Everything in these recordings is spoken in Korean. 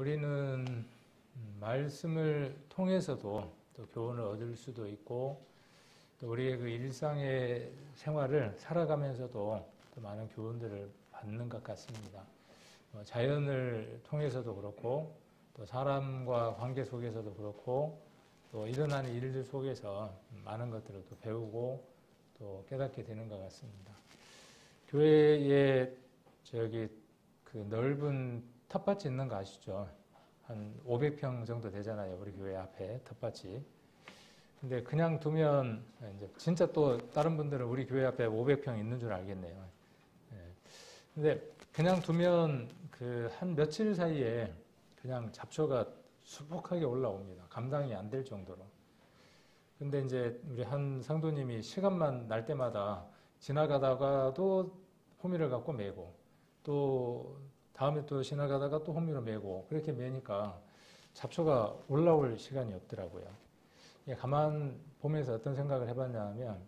우리는 말씀을 통해서도 또 교훈을 얻을 수도 있고 또 우리의 그 일상의 생활을 살아가면서도 또 많은 교훈들을 받는 것 같습니다. 자연을 통해서도 그렇고 또 사람과 관계 속에서도 그렇고 또 일어나는 일들 속에서 많은 것들을 또 배우고 또 깨닫게 되는 것 같습니다. 교회에 그 넓은 텃밭이 있는 거 아시죠? 한 500평 정도 되잖아요. 우리 교회 앞에 텃밭이. 근데 그냥 두면 이제 진짜 또 다른 분들은 우리 교회 앞에 500평 있는 줄 알겠네요. 근데 그냥 두면 그 한 며칠 사이에 그냥 잡초가 수북하게 올라옵니다. 감당이 안 될 정도로. 근데 이제 우리 한 성도님이 시간만 날 때마다 지나가다가도 호미를 갖고 메고 또 다음에 또 지나가다가 또 호미로 메고 그렇게 메니까 잡초가 올라올 시간이 없더라고요. 가만 보면서 어떤 생각을 해봤냐 하면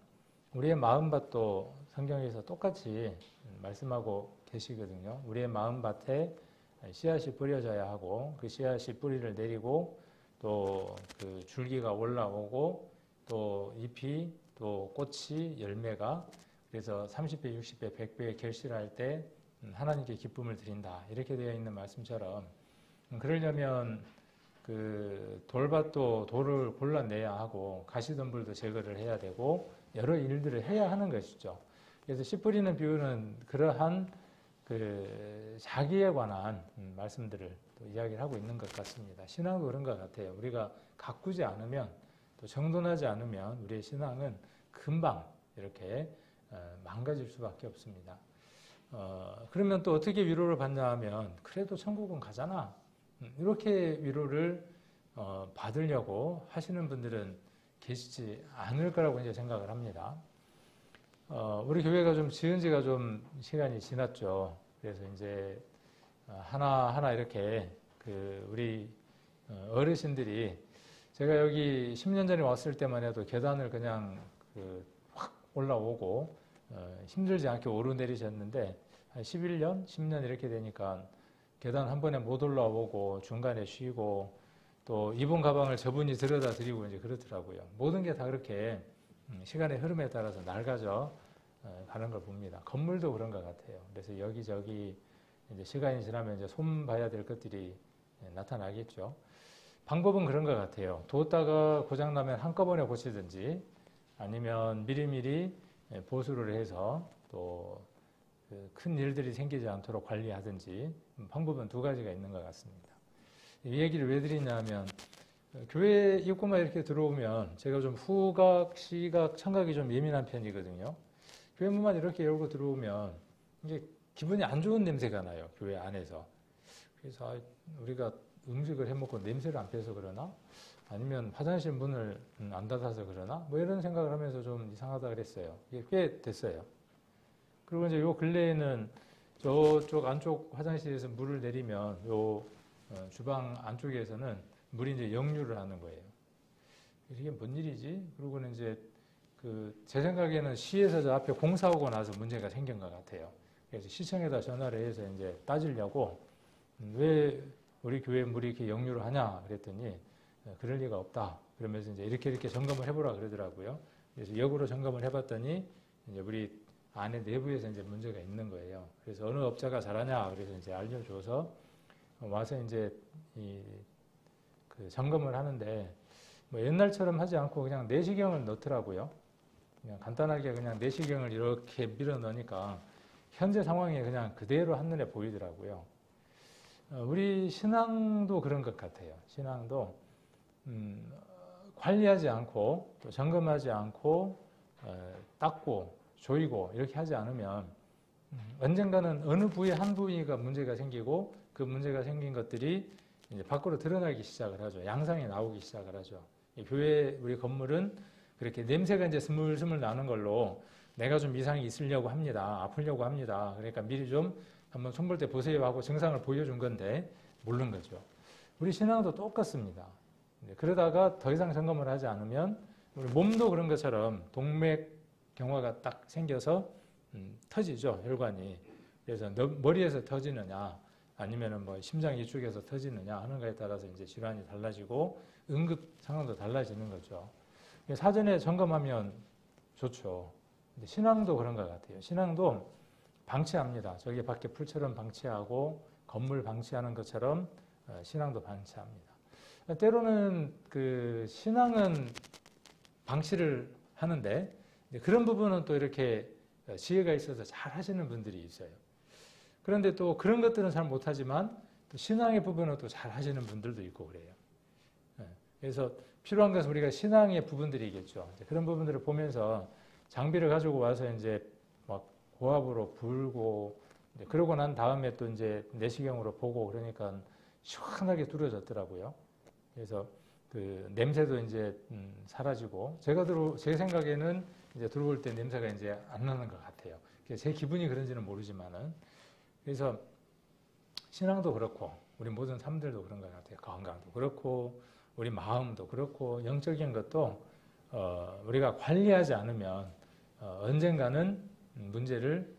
우리의 마음밭도 성경에서 똑같이 말씀하고 계시거든요. 우리의 마음밭에 씨앗이 뿌려져야 하고 그 씨앗이 뿌리를 내리고 또 그 줄기가 올라오고 또 잎이 또 꽃이 열매가 그래서 30배, 60배, 100배의 결실할 때 하나님께 기쁨을 드린다. 이렇게 되어 있는 말씀처럼 그러려면 그 돌밭도 돌을 골라내야 하고 가시덤불도 제거를 해야 되고 여러 일들을 해야 하는 것이죠. 그래서 씨 뿌리는 비유는 그러한 그 자기에 관한 말씀들을 또 이야기를 하고 있는 것 같습니다. 신앙도 그런 것 같아요. 우리가 가꾸지 않으면 또 정돈하지 않으면 우리의 신앙은 금방 이렇게 망가질 수밖에 없습니다. 그러면 또 어떻게 위로를 받냐 하면 그래도 천국은 가잖아. 이렇게 위로를 받으려고 하시는 분들은 계시지 않을 거라고 이제 생각을 합니다. 우리 교회가 좀 지은 지가 좀 시간이 지났죠. 그래서 이제 하나하나 이렇게 그 우리 어르신들이 제가 여기 10년 전에 왔을 때만 해도 계단을 그냥 그 확 올라오고 힘들지 않게 오르내리셨는데 한 11년, 10년 이렇게 되니까 계단 한 번에 못 올라오고 중간에 쉬고 또 입은 가방을 저분이 들여다 드리고 이제 그렇더라고요. 모든 게 다 그렇게 시간의 흐름에 따라서 낡아져 가는 걸 봅니다. 건물도 그런 것 같아요. 그래서 여기저기 이제 시간이 지나면 이제 손 봐야 될 것들이 나타나겠죠. 방법은 그런 것 같아요. 뒀다가 고장나면 한꺼번에 고치든지 아니면 미리미리 보수를 해서 또 큰 일들이 생기지 않도록 관리하든지 방법은 두 가지가 있는 것 같습니다. 이 얘기를 왜 드리냐 하면 교회 입구만 이렇게 들어오면 제가 좀 후각, 시각, 청각이 좀 예민한 편이거든요. 교회 문만 이렇게 열고 들어오면 이게 기분이 안 좋은 냄새가 나요. 교회 안에서. 그래서 우리가 음식을 해먹고 냄새를 안 빼서 그러나? 아니면 화장실 문을 안 닫아서 그러나? 뭐 이런 생각을 하면서 좀 이상하다 그랬어요. 이게 꽤 됐어요. 그리고 이제 요 근래에는 저쪽 안쪽 화장실에서 물을 내리면 요 주방 안쪽에서는 물이 이제 역류를 하는 거예요. 이게 뭔 일이지? 그러고는 이제 제 생각에는 시에서 저 앞에 공사하고 나서 문제가 생긴 것 같아요. 그래서 시청에다 전화를 해서 이제 따지려고 왜 우리 교회 물이 이렇게 역류를 하냐 그랬더니 그럴 리가 없다. 그러면서 이제 이렇게 점검을 해보라 그러더라고요. 그래서 역으로 점검을 해봤더니 이제 우리 안에 내부에서 이제 문제가 있는 거예요. 그래서 어느 업자가 잘하냐 그래서 이제 알려줘서 와서 이제 그 점검을 하는데 뭐 옛날처럼 하지 않고 그냥 내시경을 넣더라고요. 그냥 간단하게 그냥 내시경을 이렇게 밀어 넣으니까 현재 상황이 그냥 그대로 한눈에 보이더라고요. 우리 신앙도 그런 것 같아요. 신앙도 관리하지 않고 또 점검하지 않고 닦고 조이고 이렇게 하지 않으면 언젠가는 어느 부위 한 부위가 문제가 생기고 그 문제가 생긴 것들이 이제 밖으로 드러나기 시작을 하죠. 양상이 나오기 시작을 하죠. 교회 우리 건물은 그렇게 냄새가 이제 스물스물 나는 걸로 내가 좀 이상이 있으려고 합니다. 아프려고 합니다. 그러니까 미리 좀 한번 손볼 때 보세요 하고 증상을 보여준 건데 모르는 거죠. 우리 신앙도 똑같습니다. 그러다가 더 이상 점검을 하지 않으면 우리 몸도 그런 것처럼 동맥경화가 딱 생겨서 터지죠. 혈관이. 그래서 머리에서 터지느냐 아니면은 뭐 심장 이쪽에서 터지느냐 하는 거에 따라서 이제 질환이 달라지고 응급 상황도 달라지는 거죠. 사전에 점검하면 좋죠. 근데 신앙도 그런 것 같아요. 신앙도 방치합니다. 저기 밖에 풀처럼 방치하고 건물 방치하는 것처럼 신앙도 방치합니다. 때로는 그 신앙은 방치를 하는데 그런 부분은 또 이렇게 지혜가 있어서 잘 하시는 분들이 있어요. 그런데 또 그런 것들은 잘 못하지만 또 신앙의 부분은 또 잘 하시는 분들도 있고 그래요. 그래서 필요한 것은 우리가 신앙의 부분들이겠죠. 그런 부분들을 보면서 장비를 가지고 와서 이제 막 고압으로 불고 그러고 난 다음에 또 이제 내시경으로 보고 그러니까 시원하게 두려졌더라고요. 그래서 그 냄새도 이제 사라지고 제 생각에는 이제 들어올 때 냄새가 이제 안 나는 것 같아요. 제 기분이 그런지는 모르지만은 그래서 신앙도 그렇고 우리 모든 삶들도 그런 것 같아요. 건강도 그렇고 우리 마음도 그렇고 영적인 것도 우리가 관리하지 않으면 언젠가는 문제를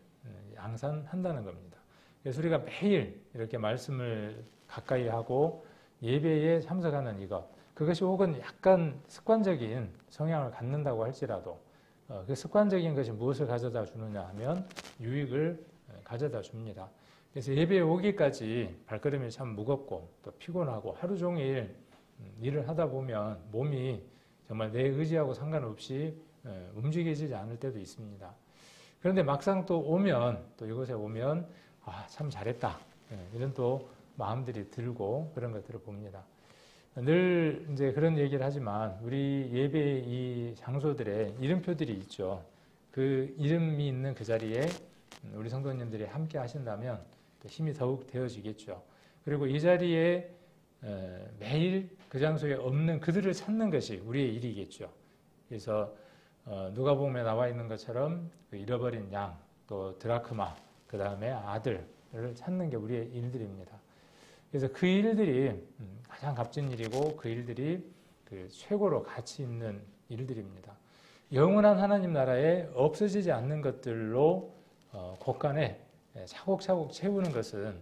양산한다는 겁니다. 그래서 우리가 매일 이렇게 말씀을 가까이 하고 예배에 참석하는 이것, 그것이 혹은 약간 습관적인 성향을 갖는다고 할지라도 그 습관적인 것이 무엇을 가져다 주느냐 하면 유익을 가져다 줍니다. 그래서 예배에 오기까지 발걸음이 참 무겁고 또 피곤하고 하루 종일 일을 하다 보면 몸이 정말 내 의지하고 상관없이 움직여지지 않을 때도 있습니다. 그런데 막상 또 이곳에 오면 참 잘했다 이런 또 마음들이 들고 그런 것들을 봅니다. 늘 이제 그런 얘기를 하지만 우리 예배 이 장소들에 이름표들이 있죠. 그 이름이 있는 그 자리에 우리 성도님들이 함께 하신다면 힘이 더욱 되어지겠죠. 그리고 이 자리에 매일 그 장소에 없는 그들을 찾는 것이 우리의 일이겠죠. 그래서 누가복음에 나와 있는 것처럼 그 잃어버린 양, 또 드라크마, 그 다음에 아들을 찾는 게 우리의 일들입니다. 그래서 그 일들이 가장 값진 일이고 그 일들이 그 최고로 가치 있는 일들입니다. 영원한 하나님 나라에 없어지지 않는 것들로 곳간에 차곡차곡 채우는 것은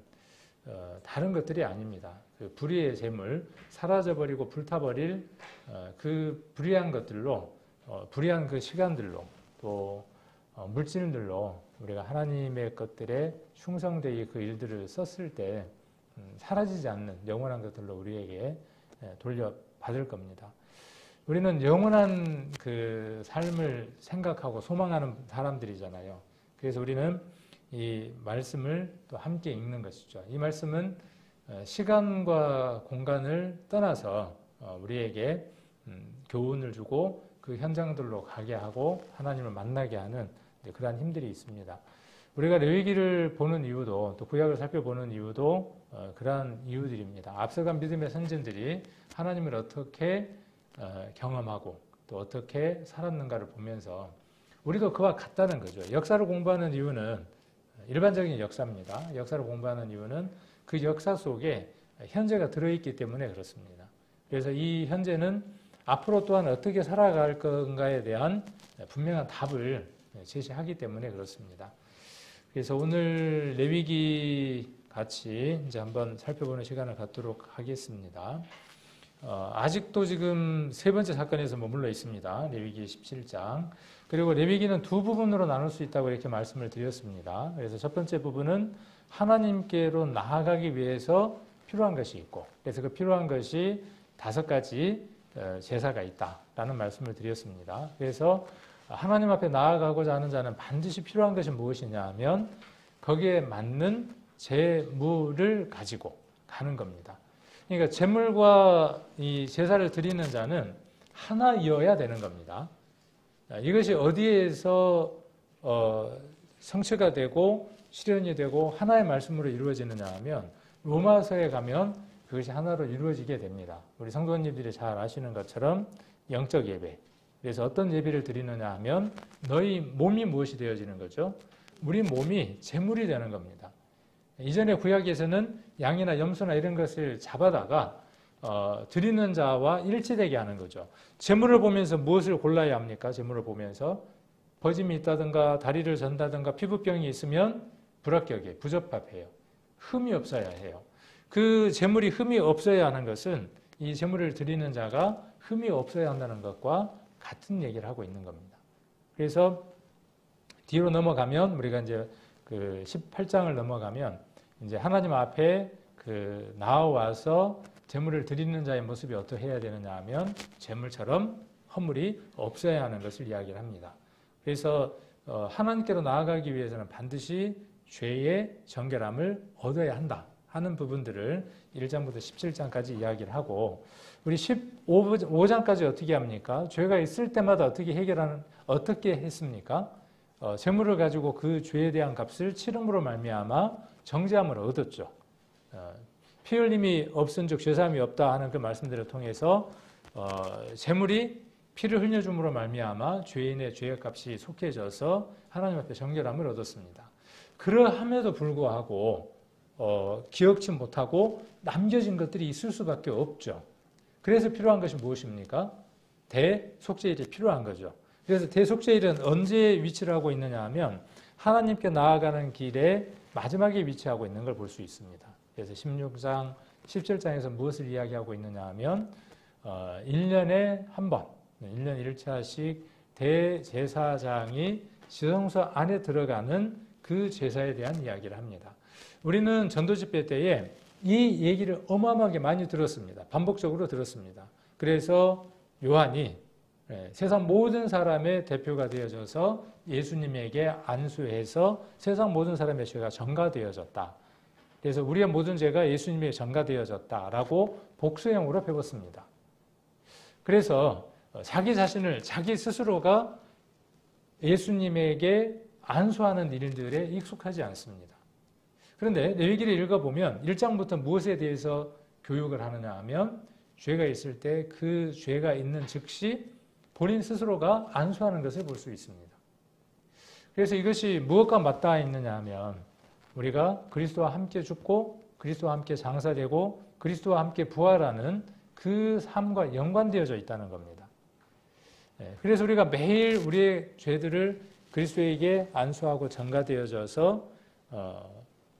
다른 것들이 아닙니다. 그 불의의 재물, 사라져버리고 불타버릴 그 불의한 것들로, 불의한 그 시간들로, 또 물질들로 우리가 하나님의 것들에 충성되이 그 일들을 썼을 때 사라지지 않는 영원한 것들로 우리에게 돌려받을 겁니다. 우리는 영원한 그 삶을 생각하고 소망하는 사람들이잖아요. 그래서 우리는 이 말씀을 또 함께 읽는 것이죠. 이 말씀은 시간과 공간을 떠나서 우리에게 교훈을 주고 그 현장들로 가게 하고 하나님을 만나게 하는 그러한 힘들이 있습니다. 우리가 레위기를 보는 이유도 또 구약을 살펴보는 이유도 그러한 이유들입니다. 앞서간 믿음의 선진들이 하나님을 어떻게 경험하고 또 어떻게 살았는가를 보면서 우리도 그와 같다는 거죠. 역사를 공부하는 이유는 일반적인 역사입니다. 역사를 공부하는 이유는 그 역사 속에 현재가 들어있기 때문에 그렇습니다. 그래서 이 현재는 앞으로 또한 어떻게 살아갈 건가에 대한 분명한 답을 제시하기 때문에 그렇습니다. 그래서 오늘 레위기 같이 이제 한번 살펴보는 시간을 갖도록 하겠습니다. 아직도 지금 세 번째 사건에서 머물러 있습니다. 레위기 17장. 그리고 레위기는 두 부분으로 나눌 수 있다고 이렇게 말씀을 드렸습니다. 그래서 첫 번째 부분은 하나님께로 나아가기 위해서 필요한 것이 있고, 그래서 그 필요한 것이 5가지 제사가 있다라는 말씀을 드렸습니다. 그래서 하나님 앞에 나아가고자 하는 자는 반드시 필요한 것이 무엇이냐 하면 거기에 맞는 제물을 가지고 가는 겁니다. 그러니까 제물과 이 제사를 드리는 자는 하나이어야 되는 겁니다. 이것이 어디에서 성취가 되고 실현이 되고 하나의 말씀으로 이루어지느냐 하면 로마서에 가면 그것이 하나로 이루어지게 됩니다. 우리 성도님들이 잘 아시는 것처럼 영적 예배. 그래서 어떤 예배를 드리느냐 하면 너희 몸이 무엇이 되어지는 거죠? 우리 몸이 제물이 되는 겁니다. 이전에 구약에서는 양이나 염소나 이런 것을 잡아다가 드리는 자와 일치되게 하는 거죠. 제물을 보면서 무엇을 골라야 합니까? 제물을 보면서 버짐이 있다든가 다리를 전다든가 피부병이 있으면 불합격이에요. 부적합해요. 흠이 없어야 해요. 그 제물이 흠이 없어야 하는 것은 이 제물을 드리는 자가 흠이 없어야 한다는 것과 같은 얘기를 하고 있는 겁니다. 그래서 뒤로 넘어가면 우리가 이제 그 18장을 넘어가면 이제 하나님 앞에 그 나와서 제물을 드리는 자의 모습이 어떻게 해야 되느냐 하면 제물처럼 허물이 없어야 하는 것을 이야기를 합니다. 그래서 하나님께로 나아가기 위해서는 반드시 죄의 정결함을 얻어야 한다 하는 부분들을 1장부터 17장까지 이야기를 하고 우리 15장까지 어떻게 합니까? 죄가 있을 때마다 어떻게 했습니까? 재물을 가지고 그 죄에 대한 값을 치름으로 말미암아 정죄함을 얻었죠. 피 흘림이 없은즉 죄사함이 없다 하는 그 말씀들을 통해서 재물이 피를 흘려줌으로 말미암아 죄인의 죄의 값이 속해져서 하나님 앞에 정결함을 얻었습니다. 그러함에도 불구하고 기억치 못하고 남겨진 것들이 있을 수밖에 없죠. 그래서 필요한 것이 무엇입니까? 대속죄일이 필요한 거죠. 그래서 대속죄일은 언제 위치를 하고 있느냐 하면 하나님께 나아가는 길에 마지막에 위치하고 있는 걸 볼 수 있습니다. 그래서 16장, 17장에서 무엇을 이야기하고 있느냐 하면 1년에 한 번, 1년 1차씩 대제사장이 지성소 안에 들어가는 그 제사에 대한 이야기를 합니다. 우리는 전도집회 때에 이 얘기를 어마어마하게 많이 들었습니다. 반복적으로 들었습니다. 그래서 요한이 세상 모든 사람의 대표가 되어져서 예수님에게 안수해서 세상 모든 사람의 죄가 전가되어졌다. 그래서 우리의 모든 죄가 예수님에게 전가되어졌다라고 복수형으로 배웠습니다. 그래서 자기 자신을 자기 스스로가 예수님에게 안수하는 일들에 익숙하지 않습니다. 그런데 레위기를 읽어보면 1장부터 무엇에 대해서 교육을 하느냐 하면 죄가 있을 때 그 죄가 있는 즉시 본인 스스로가 안수하는 것을 볼 수 있습니다. 그래서 이것이 무엇과 맞닿아 있느냐 하면 우리가 그리스도와 함께 죽고 그리스도와 함께 장사되고 그리스도와 함께 부활하는 그 삶과 연관되어져 있다는 겁니다. 그래서 우리가 매일 우리의 죄들을 그리스도에게 안수하고 전가되어져서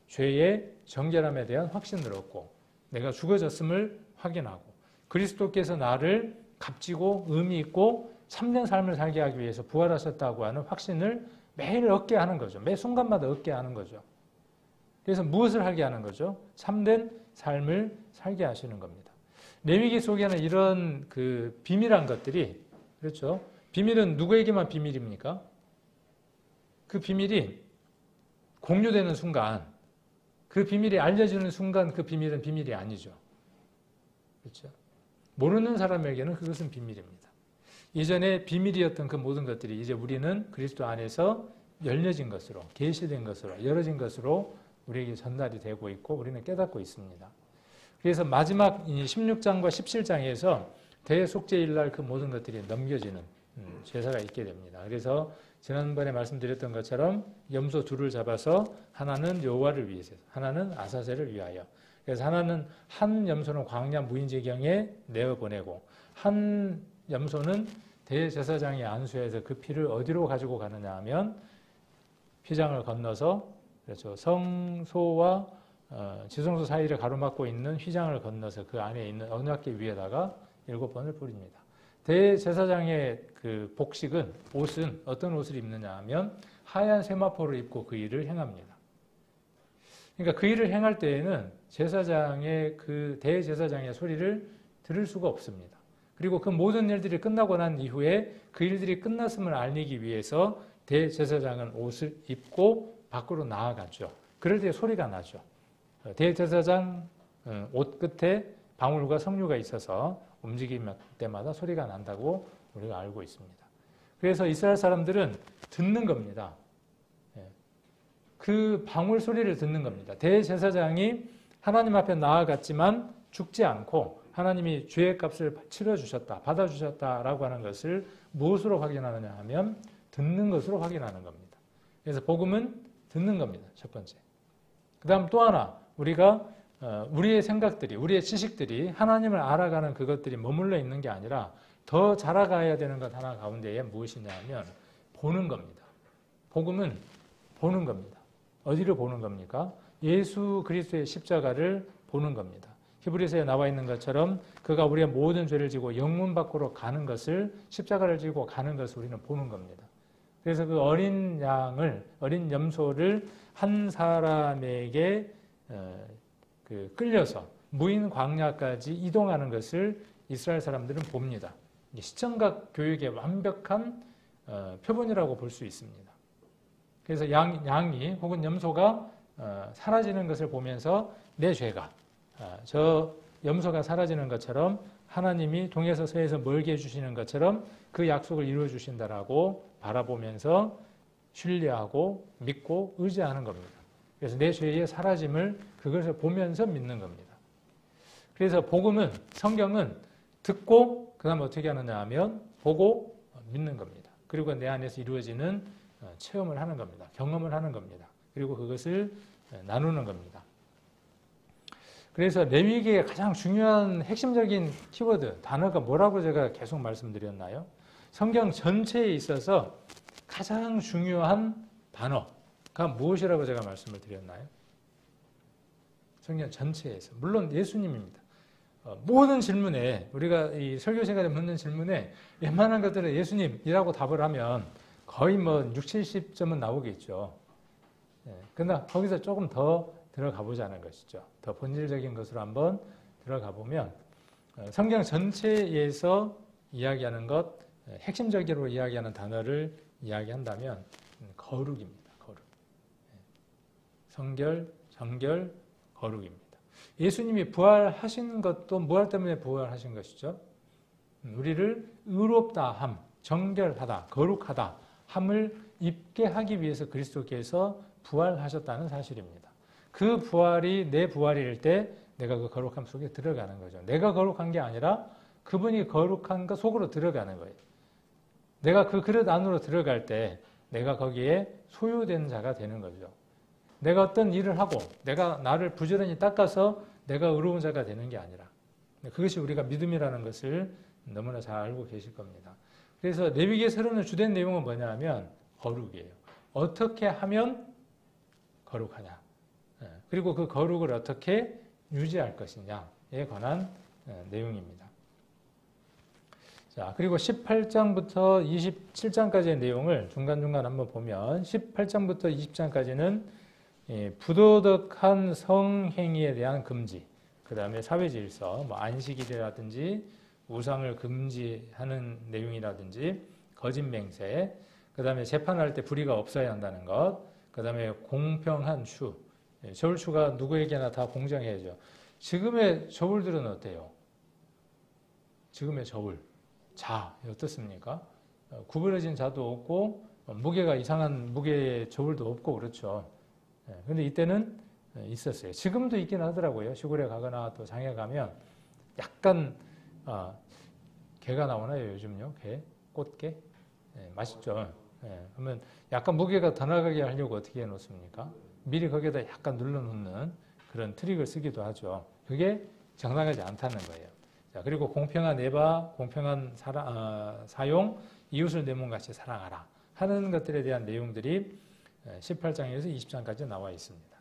죄의 정결함에 대한 확신을 얻고 내가 죽어졌음을 확인하고 그리스도께서 나를 값지고 의미 있고 참된 삶을 살게 하기 위해서 부활하셨다고 하는 확신을 매일 얻게 하는 거죠. 매 순간마다 얻게 하는 거죠. 그래서 무엇을 하게 하는 거죠? 참된 삶을 살게 하시는 겁니다. 레위기 속에는 이런 그 비밀한 것들이 그렇죠. 비밀은 누구에게만 비밀입니까? 그 비밀이 공유되는 순간, 그 비밀이 알려지는 순간 그 비밀은 비밀이 아니죠. 그렇죠. 모르는 사람에게는 그것은 비밀입니다. 이전에 비밀이었던 그 모든 것들이 이제 우리는 그리스도 안에서 열려진 것으로, 계시된 것으로, 열어진 것으로 우리에게 전달이 되고 있고 우리는 깨닫고 있습니다. 그래서 마지막 16장과 17장에서 대속죄일 날 그 모든 것들이 넘겨지는 제사가 있게 됩니다. 그래서 지난번에 말씀드렸던 것처럼 염소 둘을 잡아서 하나는 여호와를 위해서, 하나는 아사셀을 위하여. 그래서 하나는 한 염소는 광야 무인지경에 내어보내고 한 염소는 대제사장이 안수해서 그 피를 어디로 가지고 가느냐 하면 휘장을 건너서 그렇죠. 성소와 지성소 사이를 가로막고 있는 휘장을 건너서 그 안에 있는 언약궤 위에다가 7번을 뿌립니다. 대제사장의 그 복식은 옷은 어떤 옷을 입느냐 하면 하얀 세마포를 입고 그 일을 행합니다. 그러니까 그 일을 행할 때에는 제사장의 그 대제사장의 소리를 들을 수가 없습니다. 그리고 그 모든 일들이 끝나고 난 이후에 그 일들이 끝났음을 알리기 위해서 대제사장은 옷을 입고 밖으로 나아가죠. 그럴 때 소리가 나죠. 대제사장 옷 끝에 방울과 석류가 있어서 움직일 때마다 소리가 난다고 우리가 알고 있습니다. 그래서 이스라엘 사람들은 듣는 겁니다. 그 방울 소리를 듣는 겁니다. 대제사장이 하나님 앞에 나아갔지만 죽지 않고 하나님이 죄의 값을 치러주셨다, 받아주셨다라고 하는 것을 무엇으로 확인하느냐 하면 듣는 것으로 확인하는 겁니다. 그래서 복음은 듣는 겁니다. 첫 번째. 그 다음 또 하나 우리가 우리의 생각들이, 우리의 지식들이 하나님을 알아가는 그것들이 머물러 있는 게 아니라 더 자라가야 되는 것 하나 가운데에 무엇이냐 하면 보는 겁니다. 복음은 보는 겁니다. 어디를 보는 겁니까? 예수 그리스도의 십자가를 보는 겁니다. 히브리서에 나와 있는 것처럼 그가 우리의 모든 죄를 지고 영문 밖으로 가는 것을, 십자가를 지고 가는 것을 우리는 보는 겁니다. 그래서 그 어린 양을, 어린 염소를 한 사람에게 끌려서 무인 광야까지 이동하는 것을 이스라엘 사람들은 봅니다. 시청각 교육의 완벽한 표본이라고 볼 수 있습니다. 그래서 양이 혹은 염소가 사라지는 것을 보면서 내 죄가, 저 염소가 사라지는 것처럼 하나님이 동에서 서에서 멀게 해주시는 것처럼 그 약속을 이루어 주신다라고 바라보면서 신뢰하고 믿고 의지하는 겁니다. 그래서 내 죄의 사라짐을 그것을 보면서 믿는 겁니다. 그래서 복음은, 성경은 듣고 그 다음 어떻게 하느냐 하면 보고 믿는 겁니다. 그리고 내 안에서 이루어지는 체험을 하는 겁니다. 경험을 하는 겁니다. 그리고 그것을 나누는 겁니다. 그래서 레위기의 가장 중요한 핵심적인 키워드, 단어가 뭐라고 제가 계속 말씀드렸나요? 성경 전체에 있어서 가장 중요한 단어가 무엇이라고 제가 말씀을 드렸나요? 성경 전체에서. 물론 예수님입니다. 모든 질문에, 우리가 이 설교 시간에 묻는 질문에 웬만한 것들은 예수님이라고 답을 하면 거의 뭐 60, 70점은 나오겠죠. 그러나 거기서 조금 더 들어가 보자는 것이죠. 더 본질적인 것으로 한번 들어가 보면 성경 전체에서 이야기하는 것, 핵심적으로 이야기하는 단어를 이야기한다면 거룩입니다. 거룩. 성결, 정결, 거룩입니다. 예수님이 부활하신 것도 무엇 때문에 부활하신 것이죠? 우리를 의롭다 함, 정결하다, 거룩하다 함을 입게 하기 위해서 그리스도께서 부활하셨다는 사실입니다. 그 부활이 내 부활일 때 내가 그 거룩함 속에 들어가는 거죠. 내가 거룩한 게 아니라 그분이 거룩한 것 속으로 들어가는 거예요. 내가 그 그릇 안으로 들어갈 때 내가 거기에 소유된 자가 되는 거죠. 내가 어떤 일을 하고 내가 나를 부지런히 닦아서 내가 의로운 자가 되는 게 아니라, 그것이 우리가 믿음이라는 것을 너무나 잘 알고 계실 겁니다. 그래서 레위기의 새로운 주된 내용은 뭐냐면 거룩이에요. 어떻게 하면 거룩하냐, 그리고 그 거룩을 어떻게 유지할 것이냐에 관한 내용입니다. 자, 그리고 18장부터 27장까지의 내용을 중간중간 한번 보면 18장부터 20장까지는 부도덕한 성행위에 대한 금지, 그 다음에 사회질서, 뭐 안식일이라든지 우상을 금지하는 내용이라든지 거짓맹세, 그 다음에 재판할 때 불의가 없어야 한다는 것, 그 다음에 공평한 추, 저울추가 누구에게나 다 공정해야죠. 지금의 저울들은 어때요? 지금의 저울, 자 어떻습니까? 구부러진 자도 없고 무게가 이상한 무게의 저울도 없고 그렇죠. 근데 이때는 있었어요. 지금도 있긴 하더라고요. 시골에 가거나 또 장에 가면 약간 게가 나오나요? 요즘요? 게? 꽃게? 맛있죠. 그러면 약간 무게가 더 나가게 하려고 어떻게 해놓습니까? 미리 거기에다 약간 눌러놓는 그런 트릭을 쓰기도 하죠. 그게 정당하지 않다는 거예요. 자, 그리고 공평한 예바, 공평한 사용, 이웃을 내 몸같이 사랑하라 하는 것들에 대한 내용들이 18장에서 20장까지 나와 있습니다.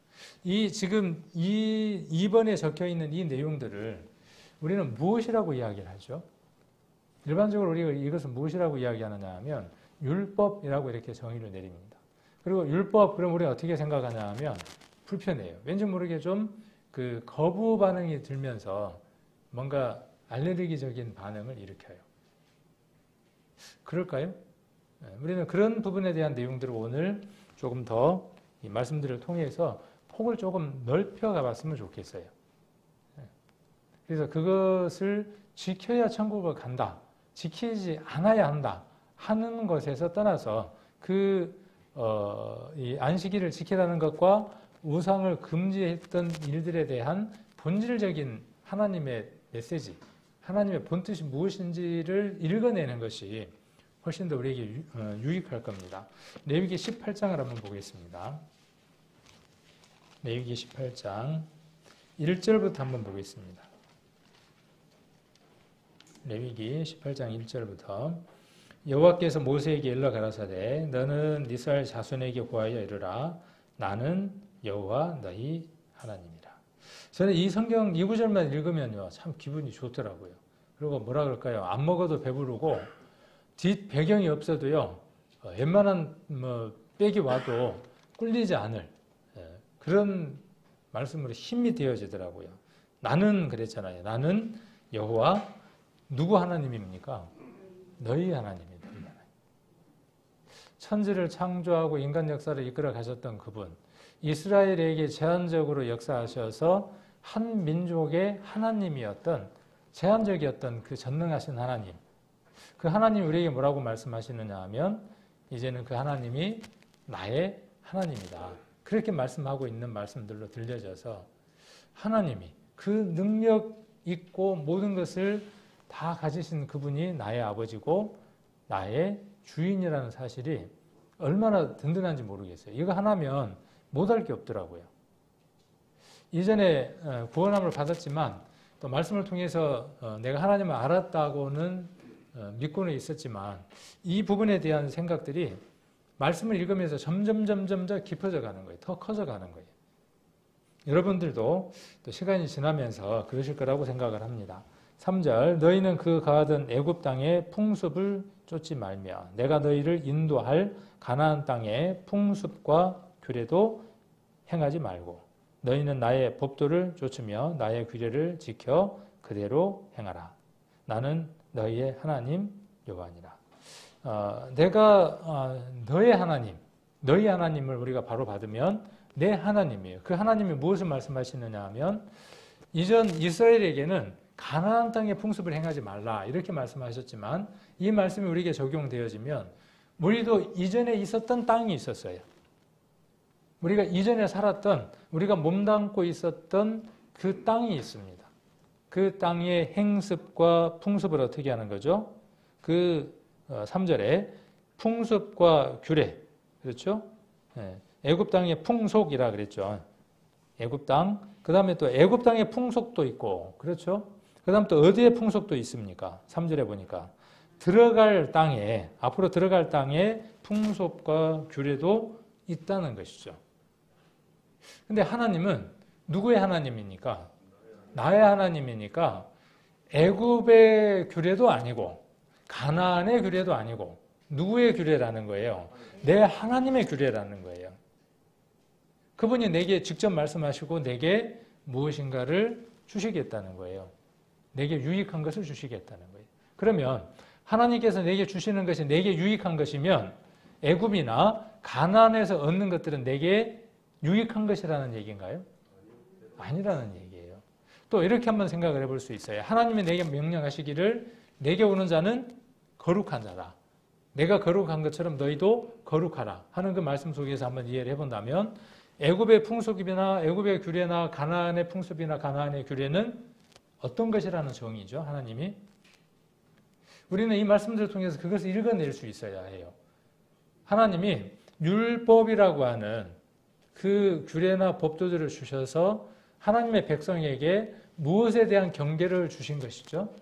지금 2번에 적혀 있는 이 내용들을 우리는 무엇이라고 이야기를 하죠? 일반적으로 우리가 이것을 무엇이라고 이야기하느냐 하면 율법이라고 이렇게 정의를 내립니다. 그리고 율법, 그럼 우리가 어떻게 생각하냐 하면 불편해요. 왠지 모르게 좀 그 거부 반응이 들면서 뭔가 알레르기적인 반응을 일으켜요. 그럴까요? 우리는 그런 부분에 대한 내용들을 오늘 조금 더 이 말씀들을 통해서 폭을 조금 넓혀가 봤으면 좋겠어요. 그래서 그것을 지켜야 천국을 간다, 지키지 않아야 한다 하는 것에서 떠나서 이 안식일을 지키라는 것과 우상을 금지했던 일들에 대한 본질적인 하나님의 메시지, 하나님의 본뜻이 무엇인지를 읽어내는 것이 훨씬 더 우리에게 유익할 겁니다. 레위기 18장을 한번 보겠습니다. 레위기 18장 1절부터 한번 보겠습니다. 레위기 18장 1절부터 여호와께서 모세에게 일러 가라사대 너는 이스라엘 자손에게 고하여 이르라 나는 여호와 너희 하나님이라. 저는 이 성경 이 구절만 읽으면요 참 기분이 좋더라고요. 그리고 뭐라 그럴까요? 안 먹어도 배부르고 뒷 배경이 없어도요 웬만한 뭐 빽이 와도 꿀리지 않을 그런 말씀으로 힘이 되어지더라고요. 나는 그랬잖아요. 나는 여호와 누구 하나님입니까? 너희 하나님입니다. 천지를 창조하고 인간 역사를 이끌어 가셨던 그분, 이스라엘에게 제한적으로 역사하셔서 한 민족의 하나님이었던 제한적이었던 그 전능하신 하나님, 그 하나님 우리에게 뭐라고 말씀하시느냐 하면 이제는 그 하나님이 나의 하나님이다. 그렇게 말씀하고 있는 말씀들로 들려져서 하나님이 그 능력 있고 모든 것을 다 가지신 그분이 나의 아버지고 나의 주인이라는 사실이 얼마나 든든한지 모르겠어요. 이거 하나면 못할 게 없더라고요. 이전에 구원함을 받았지만 또 말씀을 통해서 내가 하나님을 알았다고는 믿고는 있었지만 이 부분에 대한 생각들이 말씀을 읽으면서 점점 더 깊어져 가는 거예요. 더 커져 가는 거예요. 여러분들도 또 시간이 지나면서 그러실 거라고 생각을 합니다. 3절 너희는 그 가하던 애굽 땅의 풍습을 쫓지 말며 내가 너희를 인도할 가나안 땅의 풍습과 규례도 행하지 말고 너희는 나의 법도를 쫓으며 나의 규례를 지켜 그대로 행하라. 나는 너희의 하나님 여호와니라. 내가 너의 하나님, 너희 하나님을 우리가 바로 받으면 내 하나님이에요. 그 하나님이 무엇을 말씀하시느냐 하면 이전 이스라엘에게는 가나안 땅의 풍습을 행하지 말라 이렇게 말씀하셨지만 이 말씀이 우리에게 적용되어지면 우리도 이전에 있었던 땅이 있었어요. 우리가 이전에 살았던 우리가 몸담고 있었던 그 땅이 있습니다. 그 땅의 행습과 풍습을 어떻게 하는 거죠? 그 3절에 풍습과 규례 그렇죠? 애굽 땅의 풍속이라 그랬죠. 애굽 땅. 그 다음에 또 애굽 땅의 풍속도 있고 그렇죠? 그 다음 또 어디에 풍속도 있습니까? 3절에 보니까 들어갈 땅에 앞으로 들어갈 땅에 풍속과 규례도 있다는 것이죠. 근데 하나님은 누구의 하나님입니까? 나의 하나님이니까 애굽의 규례도 아니고 가나안의 규례도 아니고 누구의 규례라는 거예요? 내 하나님의 규례라는 거예요. 그분이 내게 직접 말씀하시고 내게 무엇인가를 주시겠다는 거예요. 내게 유익한 것을 주시겠다는 거예요. 그러면 하나님께서 내게 주시는 것이 내게 유익한 것이면 애굽이나 가나안에서 얻는 것들은 내게 유익한 것이라는 얘기인가요? 아니라는 얘기예요. 또 이렇게 한번 생각을 해볼 수 있어요. 하나님이 내게 명령하시기를 내게 오는 자는 거룩한 자다. 내가 거룩한 것처럼 너희도 거룩하라 하는 그 말씀 속에서 한번 이해를 해본다면 애굽의 풍속이나 애굽의 규례나 가나안의 풍습이나 가나안의 규례는 어떤 것이라는 정의죠. 하나님이. 우리는 이 말씀들을 통해서 그것을 읽어낼 수 있어야 해요. 하나님이 율법이라고 하는 그 규례나 법도들을 주셔서 하나님의 백성에게 무엇에 대한 경계를 주신 것이죠?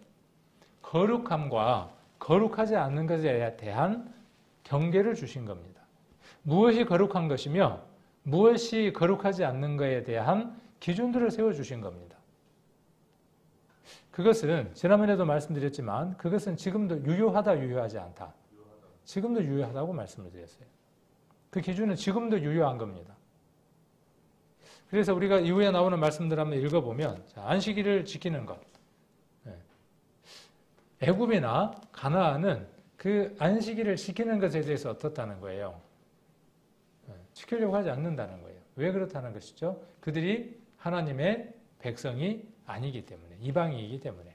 거룩함과 거룩하지 않는 것에 대한 경계를 주신 겁니다. 무엇이 거룩한 것이며 무엇이 거룩하지 않는 것에 대한 기준들을 세워주신 겁니다. 그것은 지난번에도 말씀드렸지만 그것은 지금도 유효하다 유효하지 않다. 지금도 유효하다고 말씀을 드렸어요. 그 기준은 지금도 유효한 겁니다. 그래서 우리가 이후에 나오는 말씀들 한번 읽어보면 안식일을 지키는 것. 애굽이나 가나안은 그 안식일을 지키는 것에 대해서 어떻다는 거예요? 지키려고 하지 않는다는 거예요. 왜 그렇다는 것이죠? 그들이 하나님의 백성이 아니기 때문에, 이방인이기 때문에.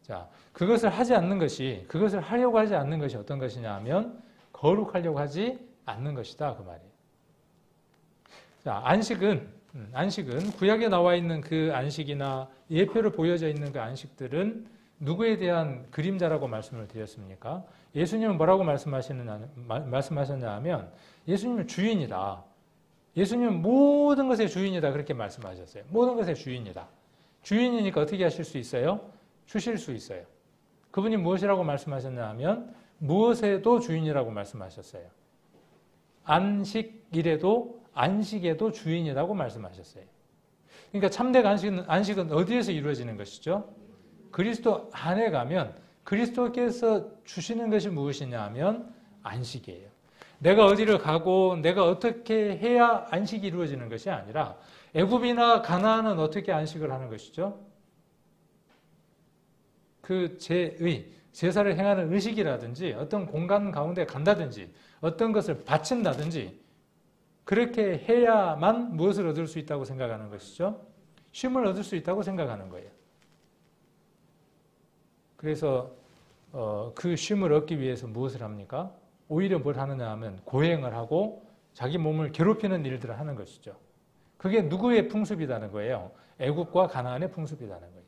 자, 그것을 하지 않는 것이, 그것을 하려고 하지 않는 것이 어떤 것이냐 하면 거룩하려고 하지 않는 것이다. 그 말이에요. 자, 안식은 구약에 나와 있는 그 안식이나 예표로 보여져 있는 그 안식들은 누구에 대한 그림자라고 말씀을 드렸습니까? 예수님은 뭐라고 말씀하셨냐 하면 예수님은 주인이다. 예수님은 모든 것의 주인이다. 그렇게 말씀하셨어요. 모든 것의 주인이다. 주인이니까 어떻게 하실 수 있어요? 주실 수 있어요. 그분이 무엇이라고 말씀하셨냐 하면 무엇에도 주인이라고 말씀하셨어요. 안식일에도 안식에도 주인이라고 말씀하셨어요. 그러니까 참된 안식은 어디에서 이루어지는 것이죠? 그리스도 안에 가면 그리스도께서 주시는 것이 무엇이냐 하면 안식이에요. 내가 어디를 가고 내가 어떻게 해야 안식이 이루어지는 것이 아니라 애굽이나 가나안은 어떻게 안식을 하는 것이죠? 그 제사를 행하는 의식이라든지 어떤 공간 가운데 간다든지 어떤 것을 바친다든지 그렇게 해야만 무엇을 얻을 수 있다고 생각하는 것이죠? 쉼을 얻을 수 있다고 생각하는 거예요. 그래서 그 쉼을 얻기 위해서 무엇을 합니까? 오히려 뭘 하느냐 하면 고행을 하고 자기 몸을 괴롭히는 일들을 하는 것이죠. 그게 누구의 풍습이라는 거예요? 애굽과 가나안의 풍습이라는 거예요.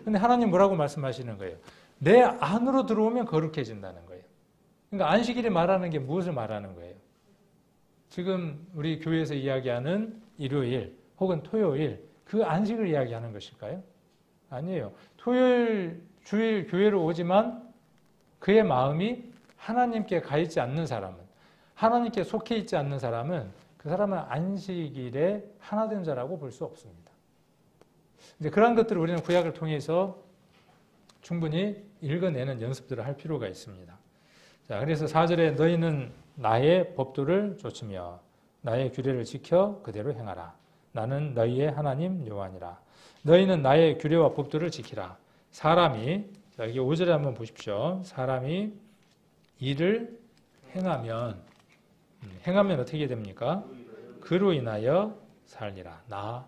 근데 하나님 뭐라고 말씀하시는 거예요? 내 안으로 들어오면 거룩해진다는 거예요. 그러니까 안식일이 말하는 게 무엇을 말하는 거예요? 지금 우리 교회에서 이야기하는 일요일 혹은 토요일 그 안식을 이야기하는 것일까요? 아니에요. 토요일 주일 교회로 오지만 그의 마음이 하나님께 가 있지 않는 사람은, 하나님께 속해 있지 않는 사람은 그 사람은 안식일에 하나된 자라고 볼 수 없습니다. 이제 그런 것들을 우리는 구약을 통해서 충분히 읽어내는 연습들을 할 필요가 있습니다. 자, 그래서 4절에 너희는 나의 법도를 좇으며 나의 규례를 지켜 그대로 행하라. 나는 너희의 하나님 여호와니라. 너희는 나의 규례와 법도를 지키라. 사람이, 자, 여기 5절에 한번 보십시오. 사람이 일을 행하면 어떻게 됩니까? 그로 인하여 살리라. 나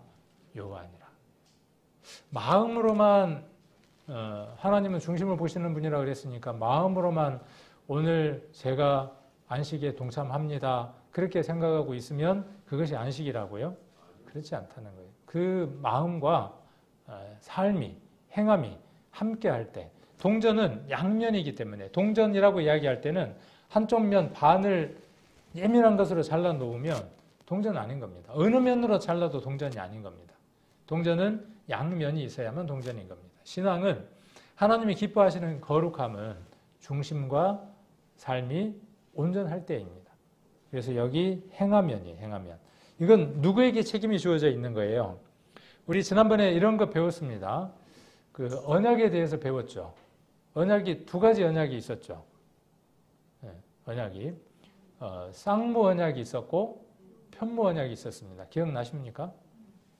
여호와니라. 마음으로만 하나님은 중심을 보시는 분이라고 그랬으니까 마음으로만 오늘 제가 안식에 동참합니다. 그렇게 생각하고 있으면 그것이 안식이라고요? 그렇지 않다는 거예요. 그 마음과 삶이, 행함이 함께 할 때, 동전은 양면이기 때문에 동전이라고 이야기할 때는 한쪽 면 반을 예민한 것으로 잘라 놓으면 동전은 아닌 겁니다. 어느 면으로 잘라도 동전이 아닌 겁니다. 동전은 양면이 있어야만 동전인 겁니다. 신앙은 하나님이 기뻐하시는 거룩함은 중심과 삶이 온전할 때입니다. 그래서 여기 행하면이에요. 행하면. 이건 누구에게 책임이 주어져 있는 거예요? 우리 지난번에 이런 거 배웠습니다. 그 언약에 대해서 배웠죠. 언약이 두 가지 언약이 있었죠. 네, 언약이 쌍무 언약이 있었고 편무 언약이 있었습니다. 기억나십니까?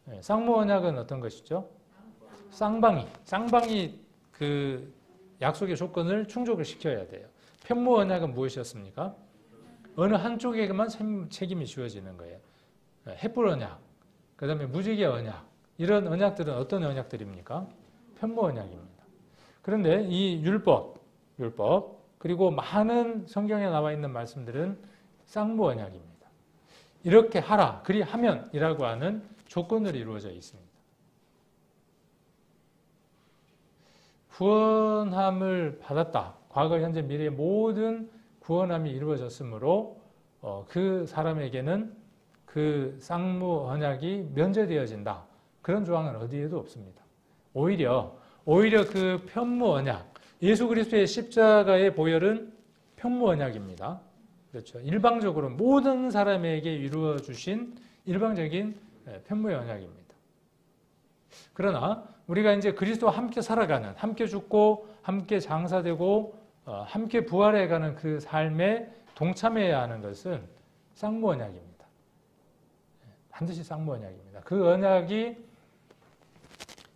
네, 쌍무 언약은 어떤 것이죠? 쌍방이 그 약속의 조건을 충족을 시켜야 돼요. 편무 언약은 무엇이었습니까? 어느 한쪽에게만 책임이 주어지는 거예요. 햇불 언약, 그 다음에 무지개 언약, 이런 언약들은 어떤 언약들입니까? 편무 언약입니다. 그런데 이 율법, 그리고 많은 성경에 나와 있는 말씀들은 쌍무 언약입니다. 이렇게 하라, 그리 하면이라고 하는 조건으로 이루어져 있습니다. 구원함을 받았다. 과거, 현재, 미래의 모든 구원함이 이루어졌으므로 그 사람에게는 그 쌍무 언약이 면제되어진다. 그런 조항은 어디에도 없습니다. 오히려 그 편무 언약, 예수 그리스도의 십자가의 보혈은 편무 언약입니다. 그렇죠. 일방적으로 모든 사람에게 이루어 주신 일방적인 편무의 언약입니다. 그러나 우리가 이제 그리스도와 함께 살아가는, 함께 죽고 함께 장사되고 함께 부활해가는 그 삶에 동참해야 하는 것은 쌍무 언약입니다. 반드시 쌍무 언약입니다. 그 언약이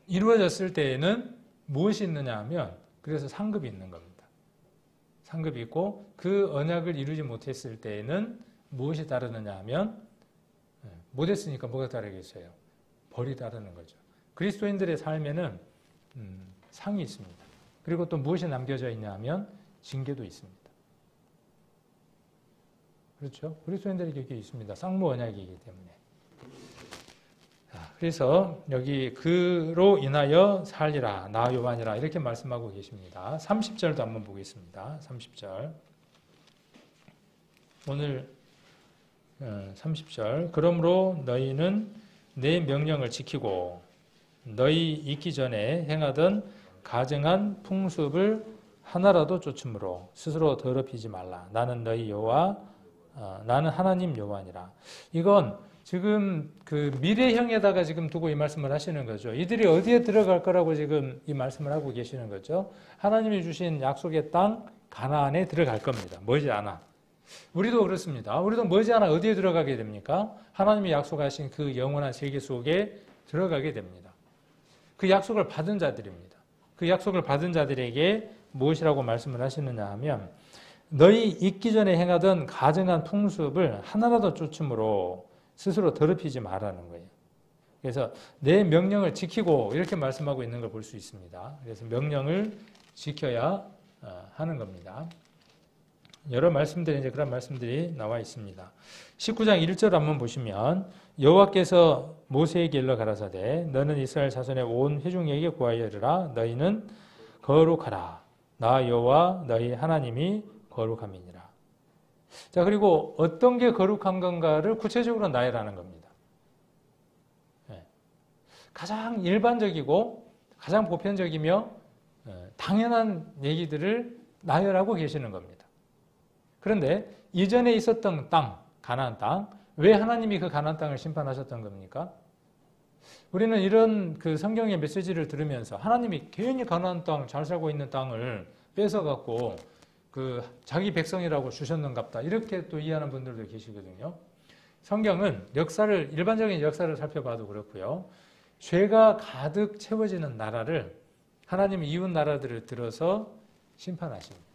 이루어졌을 때에는 무엇이 있느냐 하면 그래서 상급이 있는 겁니다. 상급이 있고 그 언약을 이루지 못했을 때에는 무엇이 따르느냐 하면 못했으니까 뭐가 따르겠어요? 벌이 따르는 거죠. 그리스도인들의 삶에는 상이 있습니다. 그리고 또 무엇이 남겨져 있냐 하면 징계도 있습니다. 그렇죠? 그리스도인들에게 이게 있습니다. 쌍무 언약이기 때문에. 그래서 여기 그로 인하여 살리라 나 요한이라 이렇게 말씀하고 계십니다. 30절도 한번 보겠습니다. 30절 오늘 30절 그러므로 너희는 내 명령을 지키고 너희 있기 전에 행하던 가증한 풍습을 하나라도 쫓음으로 스스로 더럽히지 말라. 나는 너희 여호와 나는 하나님 여호와니라. 이건 지금 그 미래형에다가 지금 두고 이 말씀을 하시는 거죠. 이들이 어디에 들어갈 거라고 지금 이 말씀을 하고 계시는 거죠. 하나님이 주신 약속의 땅 가나안에 들어갈 겁니다. 머지않아. 우리도 그렇습니다. 우리도 머지않아 어디에 들어가게 됩니까? 하나님이 약속하신 그 영원한 세계 속에 들어가게 됩니다. 그 약속을 받은 자들입니다. 그 약속을 받은 자들에게 무엇이라고 말씀을 하시느냐 하면 너희 있기 전에 행하던 가증한 풍습을 하나라도 쫓음으로 스스로 더럽히지 말라는 거예요. 그래서 내 명령을 지키고 이렇게 말씀하고 있는 걸 볼 수 있습니다. 그래서 명령을 지켜야 하는 겁니다. 여러 말씀들이 이제 그런 말씀들이 나와 있습니다. 19장 1절 한번 보시면 여호와께서 모세에게 일러 가라사대 너는 이스라엘 자손의 온 회중에게 구하여 이르라 너희는 거룩하라 나 여호와 너희 하나님이 거룩함이니라. 자, 그리고 어떤 게 거룩한 건가를 구체적으로 나열하는 겁니다. 가장 일반적이고 가장 보편적이며 당연한 얘기들을 나열하고 계시는 겁니다. 그런데 이전에 있었던 땅, 가나안 땅, 왜 하나님이 그 가나안 땅을 심판하셨던 겁니까? 우리는 이런 그 성경의 메시지를 들으면서 하나님이 괜히 가나안 땅, 잘 살고 있는 땅을 뺏어갖고 그 자기 백성이라고 주셨는갑다. 이렇게 또 이해하는 분들도 계시거든요. 성경은 역사를, 일반적인 역사를 살펴봐도 그렇고요. 죄가 가득 채워지는 나라를 하나님이 이웃 나라들을 들어서 심판하십니다.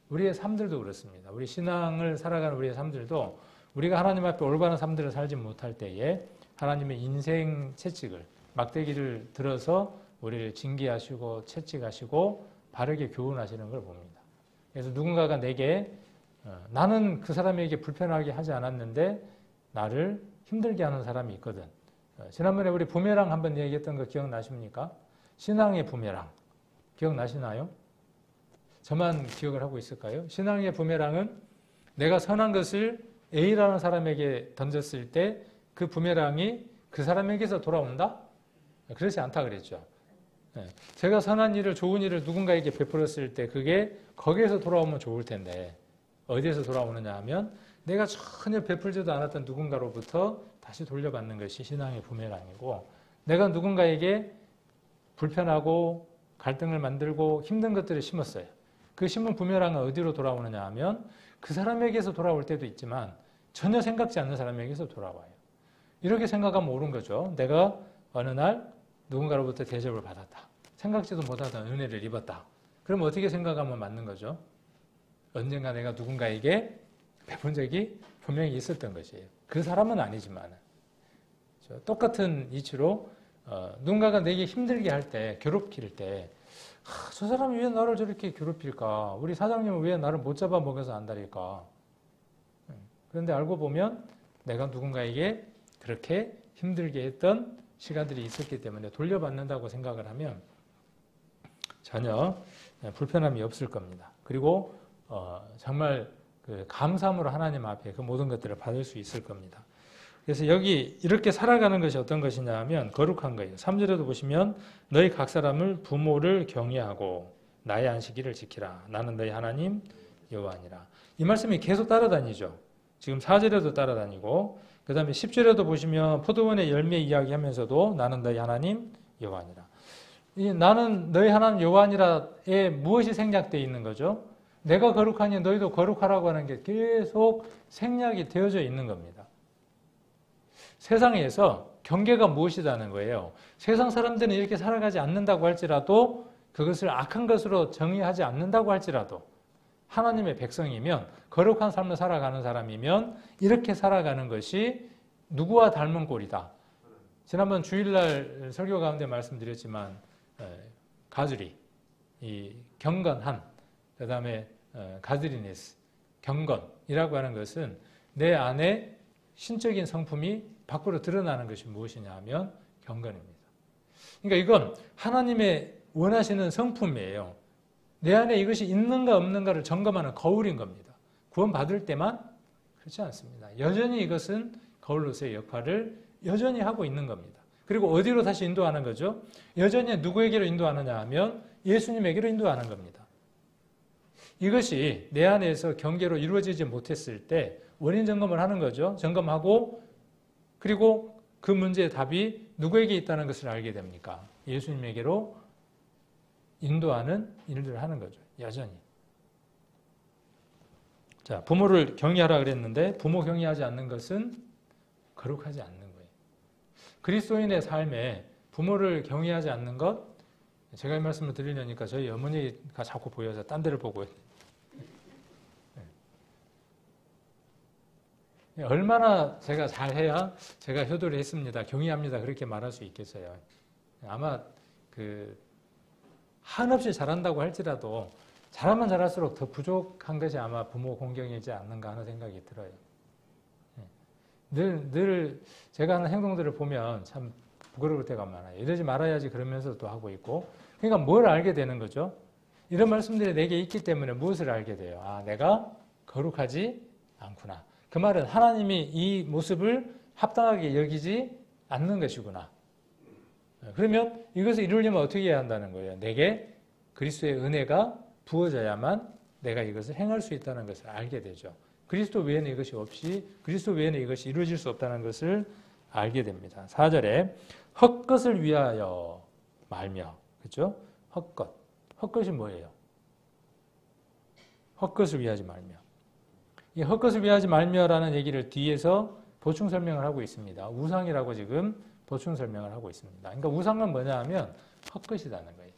우리의 삶들도 그렇습니다. 우리 신앙을 살아가는 우리의 삶들도 우리가 하나님 앞에 올바른 삶들을 살지 못할 때에 하나님의 인생 채찍을, 막대기를 들어서 우리를 징계하시고 채찍하시고 바르게 교훈하시는 걸 봅니다. 그래서 누군가가 내게 나는 그 사람에게 불편하게 하지 않았는데 나를 힘들게 하는 사람이 있거든. 지난번에 우리 부메랑 한번 얘기했던 거 기억나십니까? 신앙의 부메랑. 기억나시나요? 저만 기억을 하고 있을까요? 신앙의 부메랑은 내가 선한 것을 A라는 사람에게 던졌을 때 그 부메랑이 그 사람에게서 돌아온다? 그렇지 않다 그랬죠. 제가 선한 일을, 좋은 일을 누군가에게 베풀었을 때 그게 거기에서 돌아오면 좋을 텐데 어디에서 돌아오느냐 하면 내가 전혀 베풀지도 않았던 누군가로부터 다시 돌려받는 것이 신앙의 부메랑이고 내가 누군가에게 불편하고 갈등을 만들고 힘든 것들을 심었어요. 그 심은 부메랑은 어디로 돌아오느냐 하면 그 사람에게서 돌아올 때도 있지만 전혀 생각지 않는 사람에게서 돌아와요. 이렇게 생각하면 옳은 거죠. 내가 어느 날 누군가로부터 대접을 받았다. 생각지도 못하던 은혜를 입었다. 그럼 어떻게 생각하면 맞는 거죠? 언젠가 내가 누군가에게 베푼 적이 분명히 있었던 것이에요. 그 사람은 아니지만 똑같은 이치로 누군가가 내게 힘들게 할 때, 괴롭힐 때 저 사람이 왜 나를 저렇게 괴롭힐까? 우리 사장님은 왜 나를 못 잡아먹여서 안달일까? 그런데 알고 보면 내가 누군가에게 그렇게 힘들게 했던 시간들이 있었기 때문에 돌려받는다고 생각을 하면 전혀 불편함이 없을 겁니다. 그리고 정말 그 감사함으로 하나님 앞에 그 모든 것들을 받을 수 있을 겁니다. 그래서 여기 이렇게 살아가는 것이 어떤 것이냐 하면 거룩한 거예요. 3절에도 보시면 너희 각 사람을 부모를 경외하고 나의 안식일을 지키라. 나는 너희 하나님 여호와니라. 이 말씀이 계속 따라다니죠. 지금 4절에도 따라다니고 그 다음에 10절에도 보시면 포도원의 열매 이야기하면서도 나는 너희 하나님 여호와니라. 이 나는 너희 하나님 여호와니라에 무엇이 생략되어 있는 거죠? 내가 거룩하니 너희도 거룩하라고 하는 게 계속 생략이 되어져 있는 겁니다. 세상에서 경계가 무엇이라는 거예요. 세상 사람들은 이렇게 살아가지 않는다고 할지라도 그것을 악한 것으로 정의하지 않는다고 할지라도 하나님의 백성이면 거룩한 삶을 살아가는 사람이면 이렇게 살아가는 것이 누구와 닮은 꼴이다. 지난번 주일날 설교 가운데 말씀드렸지만 가주리, 이 경건한, 그 다음에 가드리네스, 경건이라고 하는 것은 내 안에 신적인 성품이 밖으로 드러나는 것이 무엇이냐 하면 경건입니다. 그러니까 이건 하나님의 원하시는 성품이에요. 내 안에 이것이 있는가 없는가를 점검하는 거울인 겁니다. 구원받을 때만 그렇지 않습니다. 여전히 이것은 거울로서의 역할을 여전히 하고 있는 겁니다. 그리고 어디로 다시 인도하는 거죠? 여전히 누구에게로 인도하느냐 하면 예수님에게로 인도하는 겁니다. 이것이 내 안에서 경계로 이루어지지 못했을 때 원인 점검을 하는 거죠. 점검하고 그리고 그 문제의 답이 누구에게 있다는 것을 알게 됩니까? 예수님에게로 인도하는 일들을 하는 거죠. 여전히. 자, 부모를 경외하라 그랬는데 부모 경외하지 않는 것은 거룩하지 않는 거예요. 그리스도인의 삶에 부모를 경외하지 않는 것, 제가 이 말씀을 드리려니까 저희 어머니가 자꾸 보여서 딴 데를 보고 얼마나 제가 잘해야 제가 효도를 했습니다. 경외합니다. 그렇게 말할 수 있겠어요. 아마 한없이 잘한다고 할지라도 잘하면 잘할수록 더 부족한 것이 아마 부모 공경이지 않는가 하는 생각이 들어요. 늘 제가 하는 행동들을 보면 참 부끄러울 때가 많아요. 이러지 말아야지 그러면서도 하고 있고. 그러니까 뭘 알게 되는 거죠? 이런 말씀들이 내게 있기 때문에 무엇을 알게 돼요? 아, 내가 거룩하지 않구나. 그 말은 하나님이 이 모습을 합당하게 여기지 않는 것이구나. 그러면 이것을 이루려면 어떻게 해야 한다는 거예요? 내게 그리스도의 은혜가 부어져야만 내가 이것을 행할 수 있다는 것을 알게 되죠. 그리스도 외에는 이것이 없이 그리스도 외에는 이것이 이루어질 수 없다는 것을 알게 됩니다. 4절에 헛것을 위하여 말며, 그렇죠? 헛것. 헛것이 뭐예요? 헛것을 위하지 말며. 이 헛것을 위하지 말며라는 얘기를 뒤에서 보충 설명을 하고 있습니다. 우상이라고 지금 보충 설명을 하고 있습니다. 그러니까 우상은 뭐냐 하면 헛것이라는 거예요.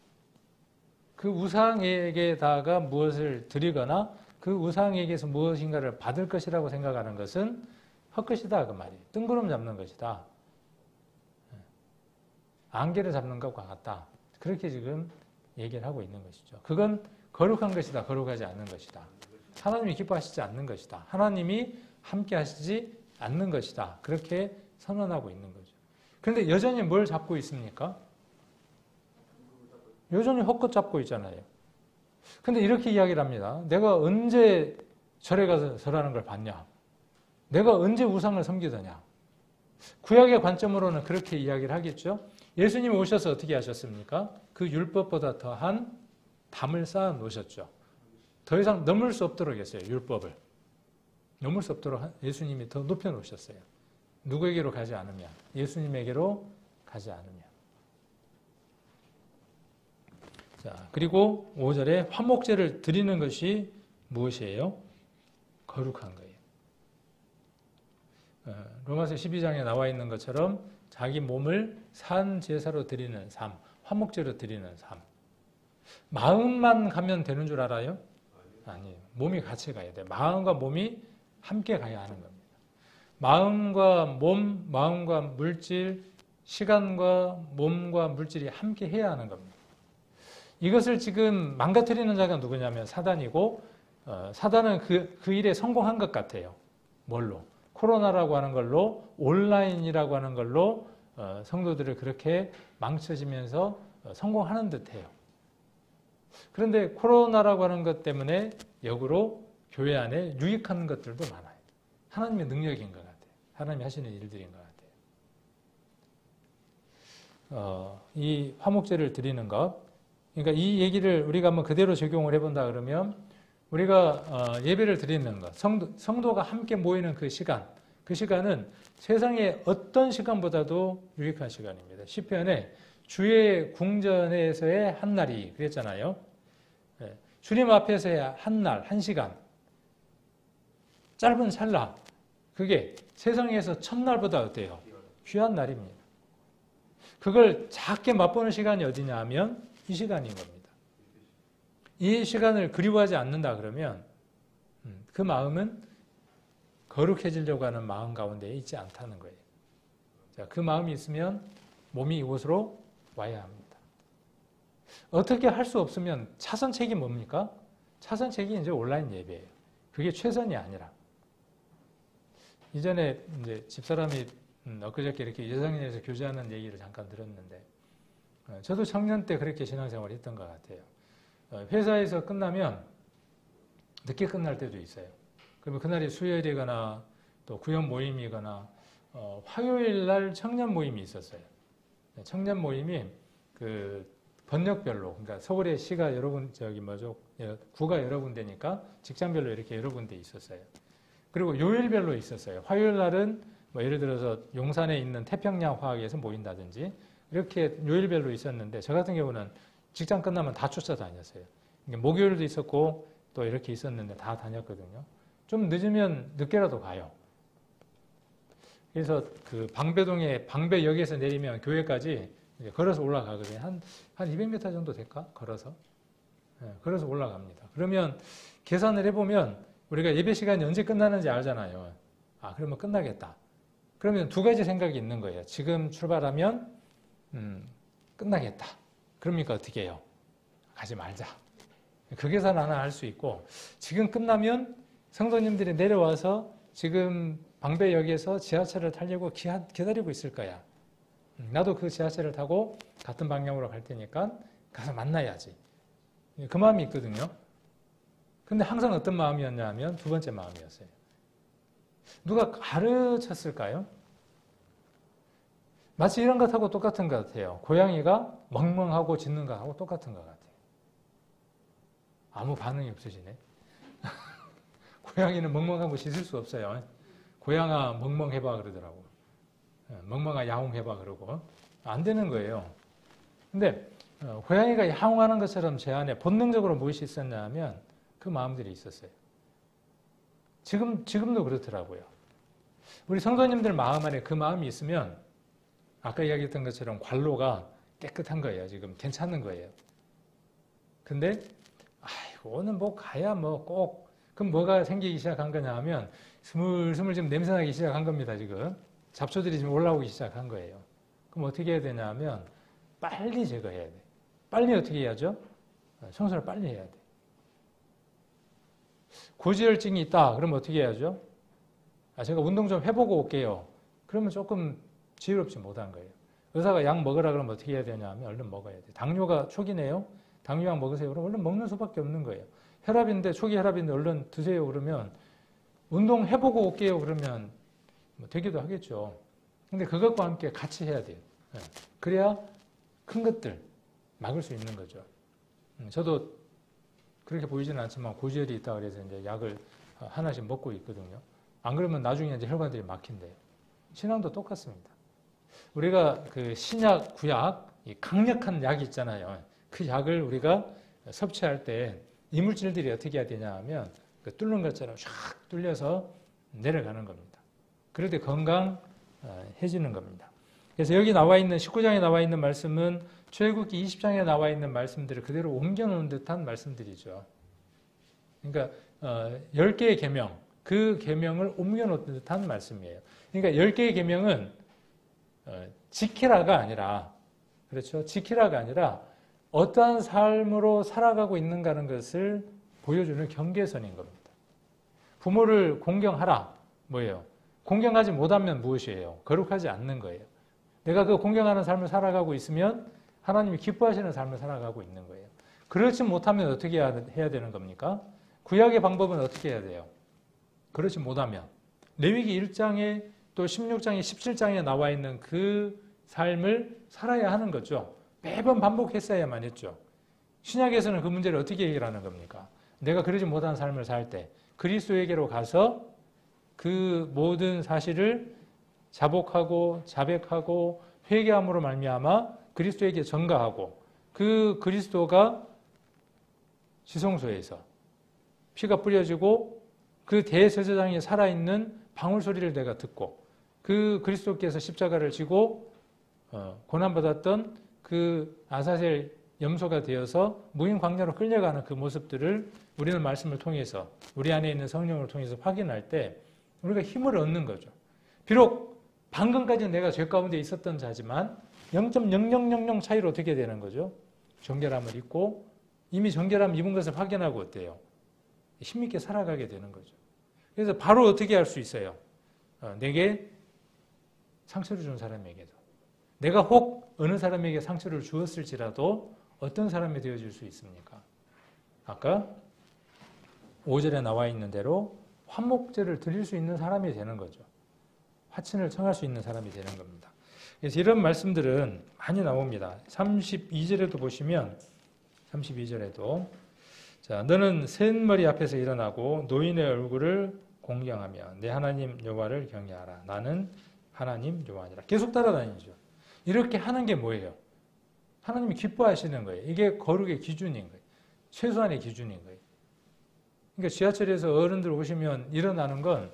그 우상에게다가 무엇을 드리거나 그 우상에게서 무엇인가를 받을 것이라고 생각하는 것은 헛것이다 그 말이에요. 뜬구름 잡는 것이다. 안개를 잡는 것과 같다. 그렇게 지금 얘기를 하고 있는 것이죠. 그건 거룩한 것이다. 거룩하지 않는 것이다. 하나님이 기뻐하시지 않는 것이다. 하나님이 함께 하시지 않는 것이다. 그렇게 선언하고 있는 거죠. 그런데 여전히 뭘 잡고 있습니까? 여전히 헛것 잡고 있잖아요. 근데 이렇게 이야기를 합니다. 내가 언제 절에 가서 절하는 걸 봤냐? 내가 언제 우상을 섬기더냐? 구약의 관점으로는 그렇게 이야기를 하겠죠. 예수님이 오셔서 어떻게 하셨습니까? 그 율법보다 더한 담을 쌓아 놓으셨죠. 더 이상 넘을 수 없도록 했어요. 율법을. 넘을 수 없도록 예수님이 더 높여 놓으셨어요. 누구에게로 가지 않으면, 예수님에게로 가지 않으면. 자, 그리고 5절에 화목제를 드리는 것이 무엇이에요? 거룩한 거예요. 로마서 12장에 나와 있는 것처럼 자기 몸을 산 제사로 드리는 삶, 화목제로 드리는 삶. 마음만 가면 되는 줄 알아요? 아니에요. 몸이 같이 가야 돼요. 마음과 몸이 함께 가야 하는 겁니다. 마음과 몸, 마음과 물질, 시간과 몸과 물질이 함께 해야 하는 겁니다. 이것을 지금 망가뜨리는 자가 누구냐면 사단이고, 사단은 그 일에 성공한 것 같아요. 뭘로? 코로나라고 하는 걸로, 온라인이라고 하는 걸로 성도들을 그렇게 망쳐지면서 성공하는 듯해요. 그런데 코로나라고 하는 것 때문에 역으로 교회 안에 유익한 것들도 많아요. 하나님의 능력인 것 같아요. 하나님이 하시는 일들인 것 같아요. 이 화목제를 드리는 것, 그러니까 이 얘기를 우리가 한번 그대로 적용을 해본다 그러면 우리가 예배를 드리는 것, 성도가 함께 모이는 그 시간은 세상의 어떤 시간보다도 유익한 시간입니다. 시편에 주의 궁전에서의 한 날이 그랬잖아요. 주님 앞에서의 한 날, 한 시간, 짧은 찰나, 그게 세상에서 첫날보다 어때요? 귀한 날입니다. 그걸 작게 맛보는 시간이 어디냐 하면 이 시간인 겁니다. 이 시간을 그리워하지 않는다 그러면 그 마음은 거룩해지려고 하는 마음 가운데 있지 않다는 거예요. 자, 그 마음이 있으면 몸이 이곳으로 와야 합니다. 어떻게 할 수 없으면 차선책이 뭡니까? 차선책이 이제 온라인 예배예요. 그게 최선이 아니라. 이전에 이제 집사람이 엊그저께 이렇게 여성인에서 교제하는 얘기를 잠깐 들었는데, 저도 청년 때 그렇게 신앙생활을 했던 것 같아요. 회사에서 끝나면 늦게 끝날 때도 있어요. 그러면 그날이 수요일이거나 또 구역 모임이거나 화요일 날 청년 모임이 있었어요. 청년 모임이 그 번역별로, 그러니까 서울의 시가 여러 군, 구가 여러 군데니까 직장별로 이렇게 여러 군데 있었어요. 그리고 요일별로 있었어요. 화요일 날은 뭐 예를 들어서 용산에 있는 태평양 화학에서 모인다든지 이렇게 요일별로 있었는데 저 같은 경우는 직장 끝나면 다 쫓아다녔어요. 목요일도 있었고 또 이렇게 있었는데 다 다녔거든요. 좀 늦으면 늦게라도 가요. 그래서 그 방배동에 방배역에서 내리면 교회까지 걸어서 올라가거든요. 한 200m 정도 될까? 걸어서. 네, 걸어서 올라갑니다. 그러면 계산을 해보면 우리가 예배 시간이 언제 끝나는지 알잖아요. 아, 그러면 끝나겠다. 그러면 두 가지 생각이 있는 거예요. 지금 출발하면 끝나겠다. 그러니까 어떻게 해요? 가지 말자. 그 계산 하나 할 수 있고 지금 끝나면 성도님들이 내려와서 지금 방배역에서 지하철을 타려고 기다리고 있을 거야. 나도 그 지하철을 타고 같은 방향으로 갈 테니까 가서 만나야지. 그 마음이 있거든요. 근데 항상 어떤 마음이었냐 하면 두 번째 마음이었어요. 누가 가르쳤을까요? 마치 이런 것하고 똑같은 것 같아요. 고양이가 멍멍하고 짖는 것하고 똑같은 것 같아요. 아무 반응이 없으시네. 고양이는 멍멍하고 짖을 수 없어요. 고양아 멍멍해봐 그러더라고. 멍멍아 야옹해봐 그러고. 안 되는 거예요. 근데 고양이가 야옹하는 것처럼 제 안에 본능적으로 무엇이 있었냐 하면 그 마음들이 있었어요. 지금도 그렇더라고요. 우리 성도님들 마음 안에 그 마음이 있으면 아까 이야기했던 것처럼 관로가 깨끗한 거예요. 지금 괜찮은 거예요. 근데 아이고 오늘 뭐 가야 뭐 꼭 그럼 뭐가 생기기 시작한 거냐 하면 스물스물 지금 냄새나기 시작한 겁니다. 지금 잡초들이 지금 올라오기 시작한 거예요. 그럼 어떻게 해야 되냐 하면 빨리 제거해야 돼. 빨리 어떻게 해야죠? 청소를 빨리 해야 돼. 고지혈증이 있다. 그럼 어떻게 해야죠? 제가 운동 좀 해보고 올게요. 그러면 조금 지혜롭지 못한 거예요. 의사가 약 먹으라 그러면 어떻게 해야 되냐 하면 얼른 먹어야 돼. 당뇨가 초기네요. 당뇨약 먹으세요. 그럼 얼른 먹는 수밖에 없는 거예요. 혈압인데 초기 혈압인데 얼른 드세요. 그러면 운동 해보고 올게요. 그러면 뭐 되기도 하겠죠. 근데 그것과 함께 같이 해야 돼요. 그래야 큰 것들 막을 수 있는 거죠. 저도 그렇게 보이지는 않지만 고지혈이 있다 그래서 이제 약을 하나씩 먹고 있거든요. 안 그러면 나중에 이제 혈관들이 막힌대요. 신앙도 똑같습니다. 우리가 그 신약, 구약, 이 강력한 약이 있잖아요. 그 약을 우리가 섭취할 때 이물질들이 어떻게 해야 되냐 하면 그 뚫는 것처럼 샥 뚫려서 내려가는 겁니다. 그럴 때 건강해지는 겁니다. 그래서 여기 나와 있는 19장에 나와 있는 말씀은 출애굽기 20장에 나와 있는 말씀들을 그대로 옮겨놓은 듯한 말씀들이죠. 그러니까 10개의 계명, 그 계명을 옮겨놓은 듯한 말씀이에요. 그러니까 10개의 계명은 지키라가 아니라 그렇죠. 지키라가 아니라 어떠한 삶으로 살아가고 있는가는 것을 보여주는 경계선인 겁니다. 부모를 공경하라. 뭐예요? 공경하지 못하면 무엇이에요? 거룩하지 않는 거예요. 내가 그 공경하는 삶을 살아가고 있으면 하나님이 기뻐하시는 삶을 살아가고 있는 거예요. 그렇지 못하면 어떻게 해야 되는 겁니까? 구약의 방법은 어떻게 해야 돼요? 그렇지 못하면 레위기 1장에 또 16장에 17장에 나와 있는 그 삶을 살아야 하는 거죠. 매번 반복했어야만 했죠. 신약에서는 그 문제를 어떻게 해결하는 겁니까? 내가 그러지 못한 삶을 살 때 그리스도에게로 가서 그 모든 사실을 자복하고 자백하고 회개함으로 말미암아 그리스도에게 전가하고 그 그리스도가 지성소에서 피가 뿌려지고 그 대제사장이 살아있는 방울 소리를 내가 듣고 그 그리스도께서 십자가를 지고 고난받았던 그 아사셀 염소가 되어서 무인 광야로 끌려가는 그 모습들을 우리는 말씀을 통해서 우리 안에 있는 성령을 통해서 확인할 때 우리가 힘을 얻는 거죠. 비록 방금까지는 내가 죄 가운데 있었던 자지만 0.0000 차이로 어떻게 되는 거죠? 정결함을 입고 이미 정결함 입은 것을 확인하고 어때요? 힘있게 살아가게 되는 거죠. 그래서 바로 어떻게 할 수 있어요? 내게 상처를 준 사람에게도. 내가 혹 어느 사람에게 상처를 주었을지라도 어떤 사람이 되어질 수 있습니까? 아까 5절에 나와 있는 대로 화목제를 드릴 수 있는 사람이 되는 거죠. 화친을 청할 수 있는 사람이 되는 겁니다. 그래서 이런 말씀들은 많이 나옵니다. 32절에도 보시면 32절에도 자, 너는 센 머리 앞에서 일어나고 노인의 얼굴을 공경하며 내 하나님 여호와를 경외하라. 나는 하나님 여호와니라. 계속 따라다니죠. 이렇게 하는 게 뭐예요? 하나님이 기뻐하시는 거예요. 이게 거룩의 기준인 거예요. 최소한의 기준인 거예요. 그러니까 지하철에서 어른들 오시면 일어나는 건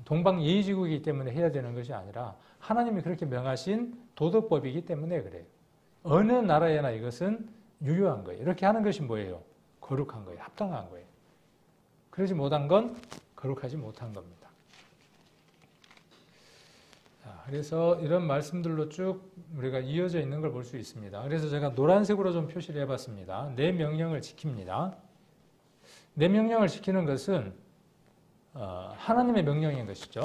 동방예의지국이기 때문에 해야 되는 것이 아니라 하나님이 그렇게 명하신 도덕법이기 때문에 그래요. 어느 나라에나 이것은 유효한 거예요. 이렇게 하는 것이 뭐예요? 거룩한 거예요. 합당한 거예요. 그러지 못한 건 거룩하지 못한 겁니다. 자, 그래서 이런 말씀들로 쭉 우리가 이어져 있는 걸 볼 수 있습니다. 그래서 제가 노란색으로 좀 표시를 해봤습니다. 내 명령을 지킵니다. 내 명령을 지키는 것은 하나님의 명령인 것이죠.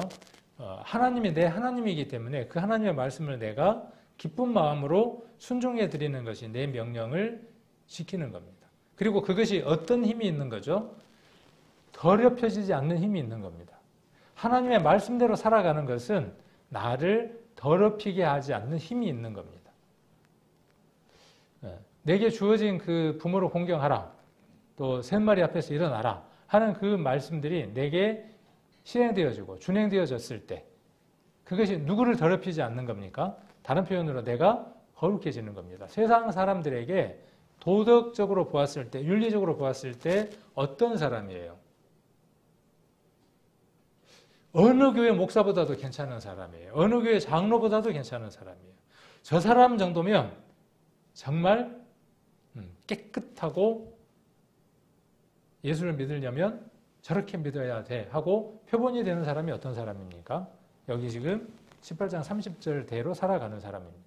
하나님이 내 하나님이기 때문에 그 하나님의 말씀을 내가 기쁜 마음으로 순종해 드리는 것이 내 명령을 지키는 겁니다. 그리고 그것이 어떤 힘이 있는 거죠? 더럽혀지지 않는 힘이 있는 겁니다. 하나님의 말씀대로 살아가는 것은 나를 더럽히게 하지 않는 힘이 있는 겁니다. 내게 주어진 그 부모를 공경하라, 또 셋마리 앞에서 일어나라 하는 그 말씀들이 내게 실행되어지고 준행되어졌을 때 그것이 누구를 더럽히지 않는 겁니까? 다른 표현으로 내가 거룩해지는 겁니다. 세상 사람들에게 도덕적으로 보았을 때, 윤리적으로 보았을 때 어떤 사람이에요? 어느 교회 목사보다도 괜찮은 사람이에요. 어느 교회 장로보다도 괜찮은 사람이에요. 저 사람 정도면 정말 깨끗하고 예수를 믿으려면 저렇게 믿어야 돼 하고 표본이 되는 사람이 어떤 사람입니까? 여기 지금 18장 30절대로 살아가는 사람입니다.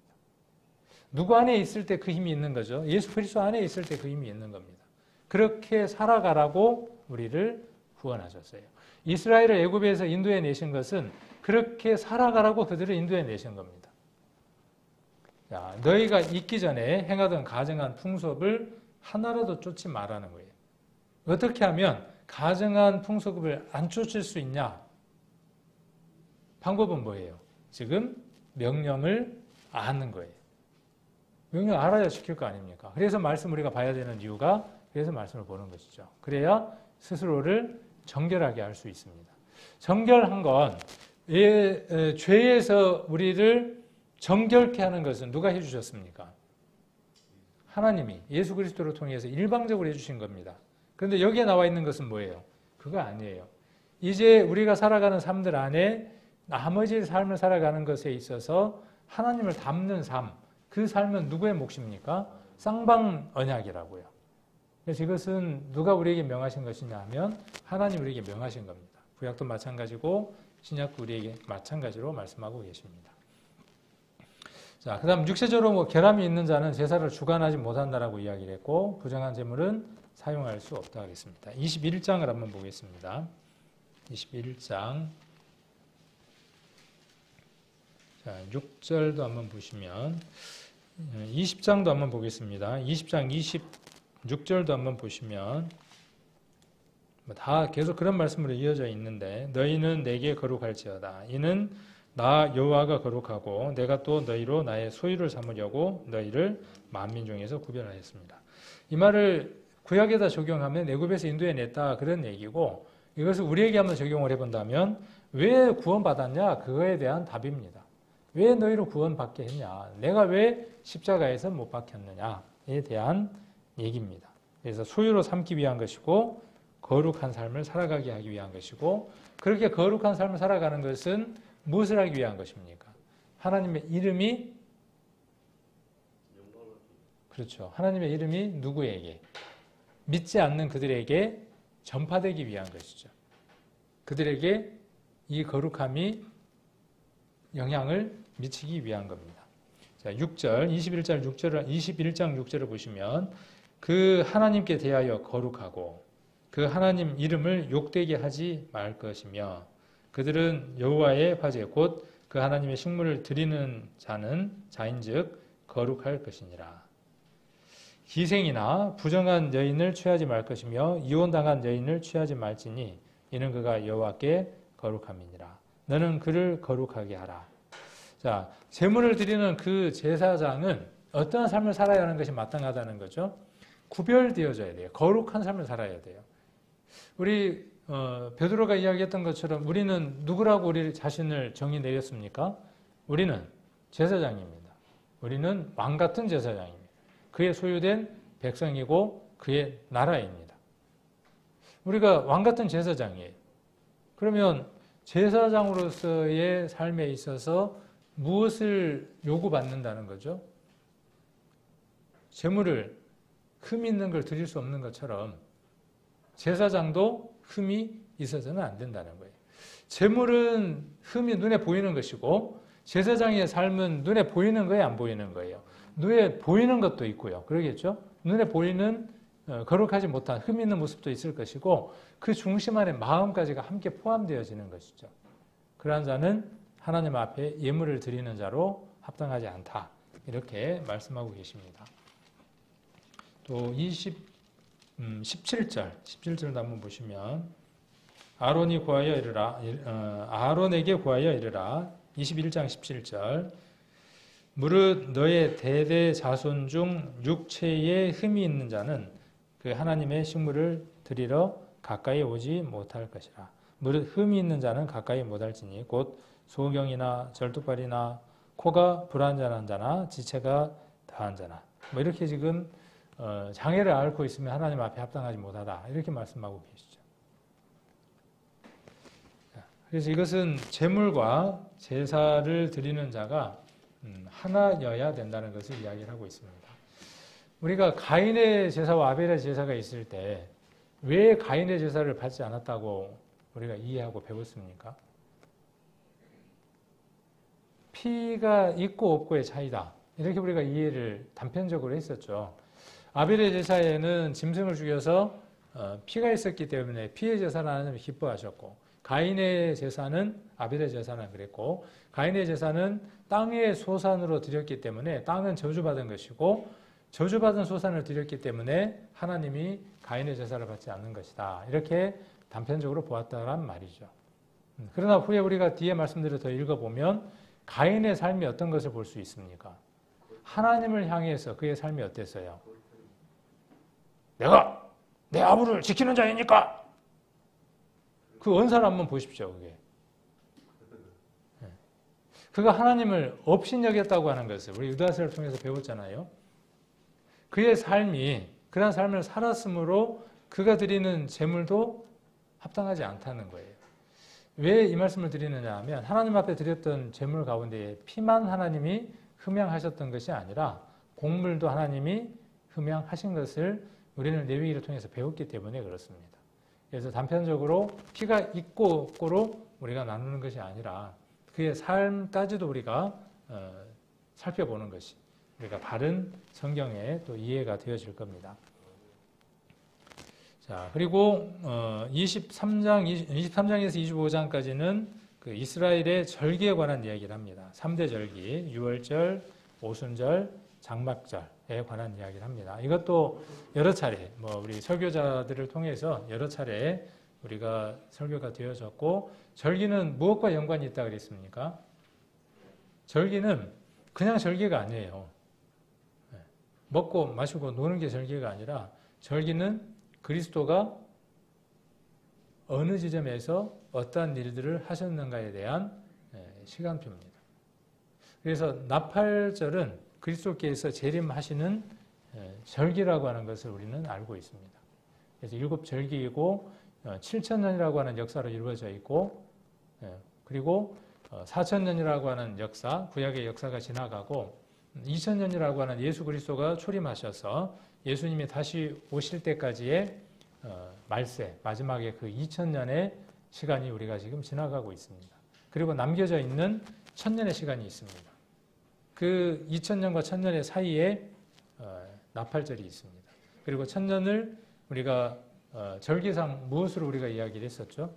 누구 안에 있을 때 그 힘이 있는 거죠? 예수 그리스도 안에 있을 때 그 힘이 있는 겁니다. 그렇게 살아가라고 우리를 구원하셨어요. 이스라엘을 애굽에서 인도해 내신 것은 그렇게 살아가라고 그들을 인도해 내신 겁니다. 자, 너희가 있기 전에 행하던 가증한 풍습을 하나라도 쫓지 말라는 거예요. 어떻게 하면 가증한 풍습을 안 쫓을 수 있냐? 방법은 뭐예요? 지금 명령을 아는 거예요. 명령 알아야 지킬 거 아닙니까? 그래서 말씀 우리가 봐야 되는 이유가 그래서 말씀을 보는 것이죠. 그래야 스스로를 정결하게 할 수 있습니다. 정결한 건 죄에서 우리를 정결케 하는 것은 누가 해주셨습니까? 하나님이 예수 그리스도를 통해서 일방적으로 해주신 겁니다. 그런데 여기에 나와 있는 것은 뭐예요? 그거 아니에요. 이제 우리가 살아가는 삶들 안에 나머지 삶을 살아가는 것에 있어서 하나님을 닮는 삶, 그 삶은 누구의 몫입니까? 쌍방 언약이라고요. 그래서 이것은 누가 우리에게 명하신 것이냐 하면 하나님 우리에게 명하신 겁니다. 구약도 마찬가지고 신약도 우리에게 마찬가지로 말씀하고 계십니다. 자, 그 다음 육체적으로 결함이 있는 자는 제사를 주관하지 못한다라고 이야기를 했고 부정한 제물은 사용할 수 없다 하겠습니다. 21장을 한번 보겠습니다. 21장 자, 6절도 한번 보시면 20장도 한번 보겠습니다. 20장 26절도 한번 보시면 다 계속 그런 말씀으로 이어져 있는데 너희는 내게 거룩할지어다. 이는 나 여호와가 거룩하고 내가 또 너희로 나의 소유를 삼으려고 너희를 만민 중에서 구별하였습니다. 이 말을 구약에다 적용하면 애굽에서 인도해냈다 그런 얘기고 이것을 우리에게 한번 적용을 해본다면 왜 구원받았냐? 그거에 대한 답입니다. 왜 너희를 구원받게 했냐? 내가 왜 십자가에서 못 박혔느냐에 대한 얘기입니다. 그래서 소유로 삼기 위한 것이고 거룩한 삶을 살아가게 하기 위한 것이고 그렇게 거룩한 삶을 살아가는 것은 무엇을 하기 위한 것입니까? 하나님의 이름이 그렇죠. 하나님의 이름이 누구에게? 믿지 않는 그들에게 전파되기 위한 것이죠. 그들에게 이 거룩함이 영향을 미치기 위한 겁니다. 자, 6절, 21장 6절을 보시면 그 하나님께 대하여 거룩하고 그 하나님 이름을 욕되게 하지 말 것이며 그들은 여호와의 화제 곧 그 하나님의 식물을 드리는 자인즉 거룩할 것이니라. 기생이나 부정한 여인을 취하지 말 것이며 이혼당한 여인을 취하지 말지니 이는 그가 여호와께 거룩함이니라. 너는 그를 거룩하게 하라. 자, 제물을 드리는 그 제사장은 어떠한 삶을 살아야 하는 것이 마땅하다는 거죠. 구별되어져야 돼요. 거룩한 삶을 살아야 돼요. 우리 베드로가 이야기했던 것처럼 우리는 누구라고 우리 자신을 정의 내렸습니까? 우리는 제사장입니다. 우리는 왕 같은 제사장입니다. 그의 소유된 백성이고 그의 나라입니다. 우리가 왕 같은 제사장이에요. 그러면 제사장으로서의 삶에 있어서 무엇을 요구받는다는 거죠? 재물을 흠이 있는 걸 드릴 수 없는 것처럼 제사장도 흠이 있어서는 안 된다는 거예요. 재물은 흠이 눈에 보이는 것이고 제사장의 삶은 눈에 보이는 거예요, 안 보이는 거예요? 눈에 보이는 것도 있고요. 그러겠죠? 눈에 보이는 거룩하지 못한 흠 있는 모습도 있을 것이고 그 중심 안에 마음까지가 함께 포함되어지는 것이죠. 그러한 자는 하나님 앞에 예물을 드리는 자로 합당하지 않다. 이렇게 말씀하고 계십니다. 또 17절도 한번 보시면 아론에게 구하여 이르라 21장 17절 무릇 너의 대대 자손 중 육체에 흠이 있는 자는 그 하나님의 식물을 드리러 가까이 오지 못할 것이라. 무릇 흠이 있는 자는 가까이 못할지니 곧 소경이나 절뚝발이나 코가 불완전한 자나 지체가 다한 자나 뭐 이렇게 지금 장애를 앓고 있으면 하나님 앞에 합당하지 못하다 이렇게 말씀하고 계시죠. 그래서 이것은 제물과 제사를 드리는 자가 하나여야 된다는 것을 이야기를 하고 있습니다. 우리가 가인의 제사와 아벨의 제사가 있을 때 왜 가인의 제사를 받지 않았다고 우리가 이해하고 배웠습니까? 피가 있고 없고의 차이다. 이렇게 우리가 이해를 단편적으로 했었죠. 아벨의 제사에는 짐승을 죽여서 피가 있었기 때문에 피의 제사를 하나님이 기뻐하셨고 가인의 제사는 아벨의 제사는 그랬고 가인의 제사는 땅의 소산으로 드렸기 때문에 땅은 저주받은 것이고 저주받은 소산을 드렸기 때문에 하나님이 가인의 제사를 받지 않는 것이다. 이렇게 단편적으로 보았다란 말이죠. 그러나 후에 우리가 뒤에 말씀들을 더 읽어보면 가인의 삶이 어떤 것을 볼 수 있습니까? 하나님을 향해서 그의 삶이 어땠어요? 내가 내 아부를 지키는 자이니까 그 언사를 한번 보십시오. 그게. 그가 하나님을 업신여겼다고 하는 것을 우리 유다서를 통해서 배웠잖아요. 그의 삶이 그런 삶을 살았으므로 그가 드리는 제물도 합당하지 않다는 거예요. 왜 이 말씀을 드리느냐 하면 하나님 앞에 드렸던 제물 가운데 피만 하나님이 흠양하셨던 것이 아니라 곡물도 하나님이 흠양하신 것을 우리는 레위기를 통해서 배웠기 때문에 그렇습니다. 그래서 단편적으로 피가 있고 없고로 우리가 나누는 것이 아니라 그의 삶까지도 우리가 살펴보는 것이 우리가 바른 성경에 또 이해가 되어질 겁니다. 자, 그리고 23장에서 25장까지는 그 이스라엘의 절기에 관한 이야기를 합니다. 3대 절기, 유월절, 오순절, 장막절에 관한 이야기를 합니다. 이것도 여러 차례, 우리 설교자들을 통해서 여러 차례 우리가 설교가 되어졌고, 절기는 무엇과 연관이 있다 그랬습니까? 절기는 그냥 절기가 아니에요. 먹고 마시고 노는 게 절기가 아니라 절기는 그리스도가 어느 지점에서 어떠한 일들을 하셨는가에 대한 시간표입니다. 그래서 나팔절은 그리스도께서 재림하시는 절기라고 하는 것을 우리는 알고 있습니다. 그래서 7절기이고 7,000년이라고 하는 역사로 이루어져 있고 그리고 4,000년이라고 하는 역사, 구약의 역사가 지나가고 2,000년이라고 하는 예수 그리스도가 초림하셔서 예수님이 다시 오실 때까지의 말세, 마지막에 그 2,000년의 시간이 우리가 지금 지나가고 있습니다. 그리고 남겨져 있는 1,000년의 시간이 있습니다. 그 2,000년과 1,000년의 사이에 나팔절이 있습니다. 그리고 1,000년을 우리가 절기상 무엇으로 우리가 이야기를 했었죠?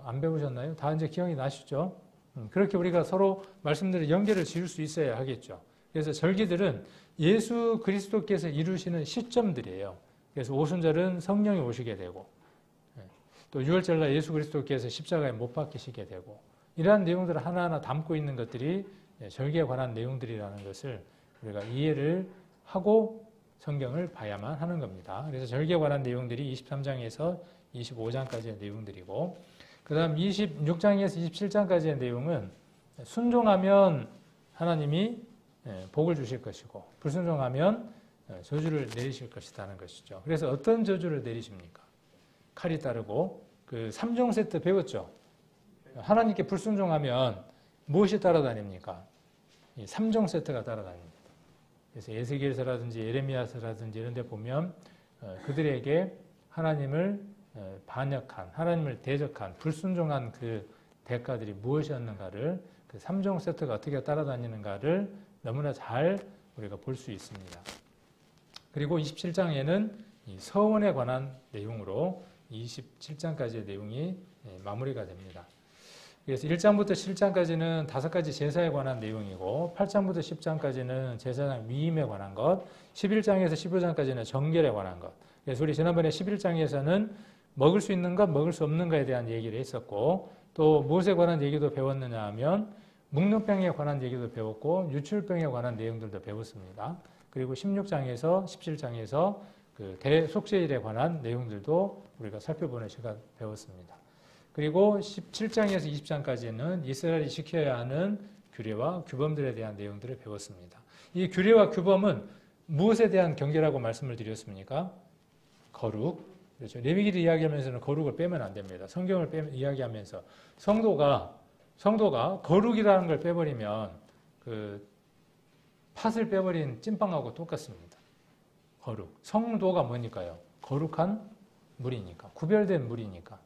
안 배우셨나요? 다 이제 기억이 나시죠? 그렇게 우리가 서로 말씀들을 연결을 지을 수 있어야 하겠죠. 그래서 절기들은 예수 그리스도께서 이루시는 시점들이에요. 그래서 오순절은 성령이 오시게 되고 또 유월절날 예수 그리스도께서 십자가에 못 박히시게 되고 이러한 내용들을 하나하나 담고 있는 것들이 절기에 관한 내용들이라는 것을 우리가 이해를 하고 성경을 봐야만 하는 겁니다. 그래서 절기에 관한 내용들이 23장에서 25장까지의 내용들이고, 그 다음 26장에서 27장까지의 내용은 순종하면 하나님이 복을 주실 것이고, 불순종하면 저주를 내리실 것이라는 것이죠. 그래서 어떤 저주를 내리십니까? 칼이 따르고, 그 3종 세트 배웠죠? 하나님께 불순종하면 무엇이 따라다닙니까? 이 3종 세트가 따라다닙니다. 그래서 에스겔서라든지 예레미야서라든지 이런 데 보면 그들에게 하나님을 반역한, 하나님을 대적한, 불순종한 그 대가들이 무엇이었는가를, 그 3종 세트가 어떻게 따라다니는가를 너무나 잘 우리가 볼 수 있습니다. 그리고 27장에는 이 서원에 관한 내용으로 27장까지의 내용이 마무리가 됩니다. 그래서 1장부터 7장까지는 5가지 제사에 관한 내용이고, 8장부터 10장까지는 제사장 위임에 관한 것, 11장에서 15장까지는 정결에 관한 것. 그래서 우리 지난번에 11장에서는 먹을 수 있는 것, 먹을 수 없는 것에 대한 얘기를 했었고, 또 무엇에 관한 얘기도 배웠느냐 하면 묵는병에 관한 얘기도 배웠고, 유출병에 관한 내용들도 배웠습니다. 그리고 16장에서 17장에서 그 대속죄일에 관한 내용들도 우리가 살펴보는 시간 배웠습니다. 그리고 17장에서 20장까지는 이스라엘이 지켜야 하는 규례와 규범들에 대한 내용들을 배웠습니다. 이 규례와 규범은 무엇에 대한 경계라고 말씀을 드렸습니까? 거룩. 그렇죠. 레위기를 이야기하면서는 거룩을 빼면 안 됩니다. 성경을 이야기하면서 성도가 거룩이라는 걸 빼버리면 그 팥을 빼버린 찐빵하고 똑같습니다. 거룩. 성도가 뭐니까요? 거룩한 물이니까. 구별된 물이니까.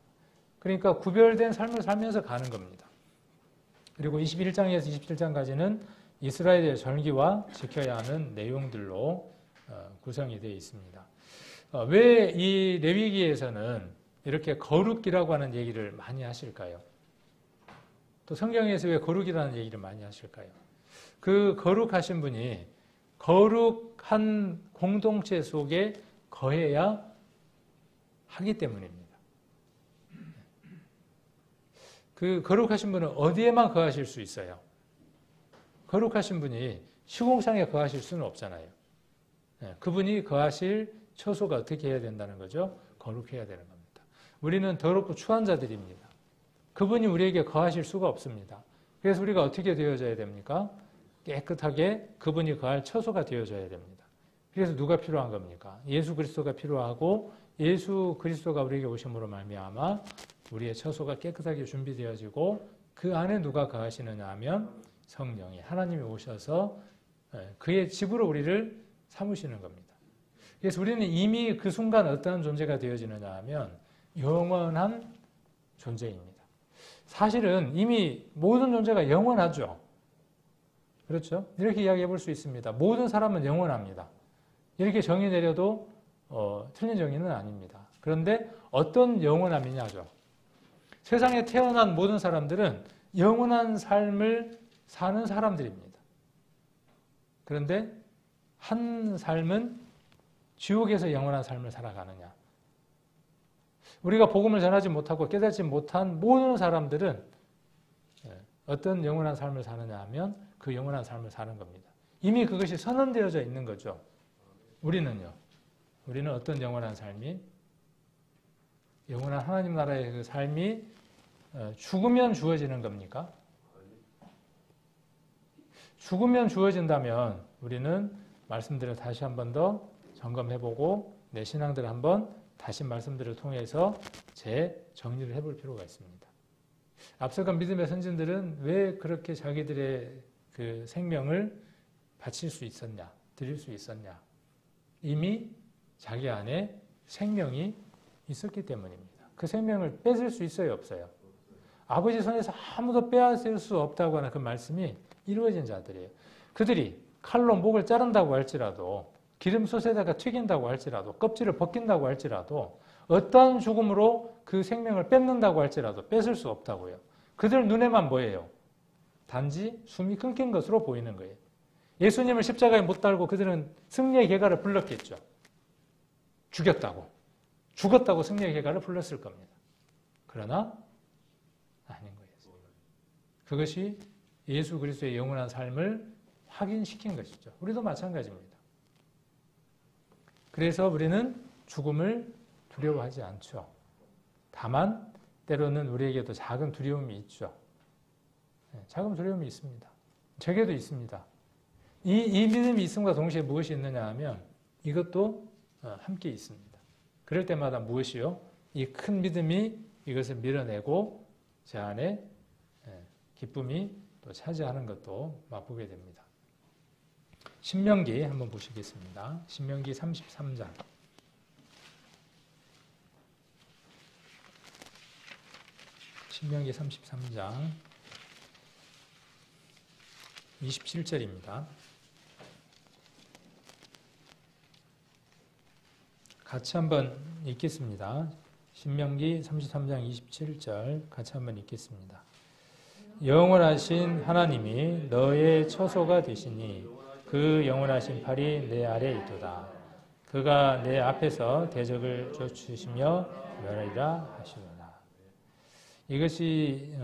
그러니까 구별된 삶을 살면서 가는 겁니다. 그리고 21장에서 27장까지는 이스라엘의 절기와 지켜야 하는 내용들로 구성이 되어 있습니다. 왜 이 레위기에서는 이렇게 거룩이라고 하는 얘기를 많이 하실까요? 또 성경에서 왜 거룩이라는 얘기를 많이 하실까요? 그 거룩하신 분이 거룩한 공동체 속에 거해야 하기 때문입니다. 그 거룩하신 분은 어디에만 거하실 수 있어요? 거룩하신 분이 시공창에 거하실 수는 없잖아요. 그분이 거하실 처소가 어떻게 해야 된다는 거죠? 거룩해야 되는 겁니다. 우리는 더럽고 추한 자들입니다. 그분이 우리에게 거하실 수가 없습니다. 그래서 우리가 어떻게 되어져야 됩니까? 깨끗하게 그분이 거할 처소가 되어져야 됩니다. 그래서 누가 필요한 겁니까? 예수 그리스도가 필요하고, 예수 그리스도가 우리에게 오심으로 말미암아 우리의 처소가 깨끗하게 준비되어지고, 그 안에 누가 거하시느냐 하면 성령이, 하나님이 오셔서 그의 집으로 우리를 삼으시는 겁니다. 그래서 우리는 이미 그 순간 어떠한 존재가 되어지느냐 하면 영원한 존재입니다. 사실은 이미 모든 존재가 영원하죠. 그렇죠? 이렇게 이야기해 볼 수 있습니다. 모든 사람은 영원합니다. 이렇게 정의 내려도 틀린 정의는 아닙니다. 그런데 어떤 영원함이냐죠. 세상에 태어난 모든 사람들은 영원한 삶을 사는 사람들입니다. 그런데 한 삶은 지옥에서 영원한 삶을 살아가느냐. 우리가 복음을 전하지 못하고 깨닫지 못한 모든 사람들은 어떤 영원한 삶을 사느냐 하면 그 영원한 삶을 사는 겁니다. 이미 그것이 선언되어져 있는 거죠. 우리는요. 우리는 어떤 영원한 삶이? 영원한 하나님 나라의 그 삶이 죽으면 주어지는 겁니까? 죽으면 주어진다면 우리는 말씀들을 다시 한 번 더 점검해보고 내 신앙들을 한번 다시 말씀들을 통해서 재정리를 해볼 필요가 있습니다. 앞서간 믿음의 선진들은 왜 그렇게 자기들의 그 생명을 바칠 수 있었냐, 드릴 수 있었냐? 이미 자기 안에 생명이 있었기 때문입니다. 그 생명을 뺏을 수 있어요, 없어요? 아버지 손에서 아무도 빼앗을 수 없다고 하는 그 말씀이 이루어진 자들이에요. 그들이 칼로 목을 자른다고 할지라도, 기름솥에다가 튀긴다고 할지라도, 껍질을 벗긴다고 할지라도, 어떠한 죽음으로 그 생명을 뺏는다고 할지라도 뺏을 수 없다고요. 그들 눈에만 뭐예요? 단지 숨이 끊긴 것으로 보이는 거예요. 예수님을 십자가에 못 달고 그들은 승리의 계가를 불렀겠죠. 죽였다고. 죽었다고 승리의 계가를 불렀을 겁니다. 그러나 아닌 거예요. 그것이 예수 그리스도의 영원한 삶을 확인시킨 것이죠. 우리도 마찬가지입니다. 그래서 우리는 죽음을 두려워하지 않죠. 다만 때로는 우리에게도 작은 두려움이 있죠. 작은 두려움이 있습니다. 제게도 있습니다. 이 믿음이 있음과 동시에 무엇이 있느냐 하면 이것도 함께 있습니다. 그럴 때마다 무엇이요? 이 큰 믿음이 이것을 밀어내고 제 안에 기쁨이 또 차지하는 것도 맛보게 됩니다. 신명기 한번 보시겠습니다. 신명기 33장. 신명기 33장 27절입니다. 같이 한번 읽겠습니다. 신명기 33장 27절 같이 한번 읽겠습니다. 영원하신 하나님이 너의 처소가 되시니 그 영원하신 팔이 내 아래에 있도다. 그가 내 앞에서 대적을 쫓으시며 멸하리라 하시도다. 이것이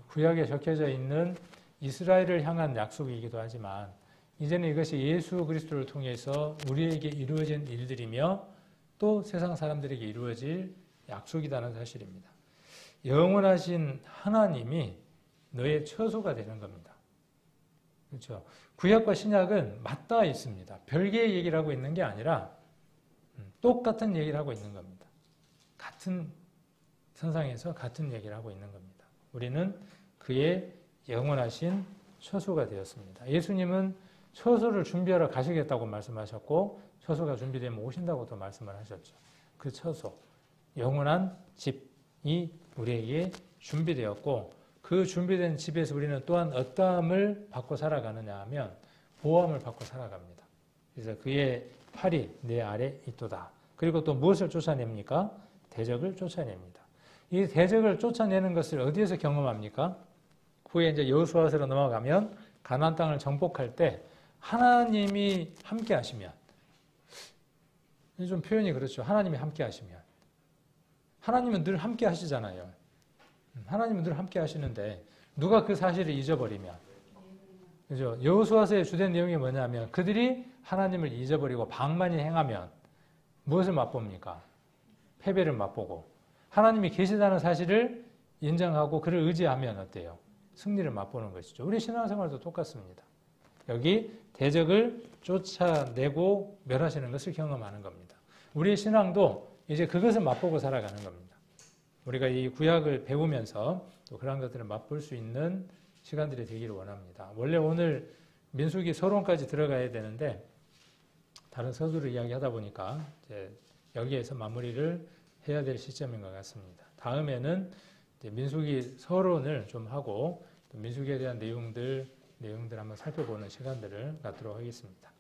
구약에 적혀져 있는 이스라엘을 향한 약속이기도 하지만 이제는 이것이 예수 그리스도를 통해서 우리에게 이루어진 일들이며 또 세상 사람들에게 이루어질 약속이라는 사실입니다. 영원하신 하나님이 너의 처소가 되는 겁니다. 그렇죠? 구약과 신약은 맞닿아 있습니다. 별개의 얘기를 하고 있는 게 아니라 똑같은 얘기를 하고 있는 겁니다. 같은 선상에서 같은 얘기를 하고 있는 겁니다. 우리는 그의 영원하신 처소가 되었습니다. 예수님은 처소를 준비하러 가시겠다고 말씀하셨고 처소가 준비되면 오신다고도 말씀을 하셨죠. 그 처소, 영원한 집이 우리에게 준비되었고 그 준비된 집에서 우리는 또한 어떠함을 받고 살아가느냐 하면 보호함을 받고 살아갑니다. 그래서 그의 팔이 내 아래 있도다. 그리고 또 무엇을 쫓아냅니까? 대적을 쫓아냅니다. 이 대적을 쫓아내는 것을 어디에서 경험합니까? 후에 이제 여호수아서로 넘어가면 가나안 땅을 정복할 때 하나님이 함께 하시면, 좀 표현이 그렇죠. 하나님이 함께 하시면. 하나님은 늘 함께 하시잖아요. 하나님은 늘 함께 하시는데 누가 그 사실을 잊어버리면, 그죠? 여호수아서의 주된 내용이 뭐냐면 그들이 하나님을 잊어버리고 방만히 행하면 무엇을 맛봅니까? 패배를 맛보고 하나님이 계시다는 사실을 인정하고 그를 의지하면 어때요? 승리를 맛보는 것이죠. 우리 신앙생활도 똑같습니다. 여기 대적을 쫓아내고 멸하시는 것을 경험하는 겁니다. 우리의 신앙도 이제 그것을 맛보고 살아가는 겁니다. 우리가 이 구약을 배우면서 또 그런 것들을 맛볼 수 있는 시간들이 되기를 원합니다. 원래 오늘 민수기 서론까지 들어가야 되는데 다른 서두를 이야기하다 보니까 이제 여기에서 마무리를 해야 될 시점인 것 같습니다. 다음에는 이제 민수기 서론을 좀 하고 또 민수기에 대한 내용들 한번 살펴보는 시간들을 갖도록 하겠습니다.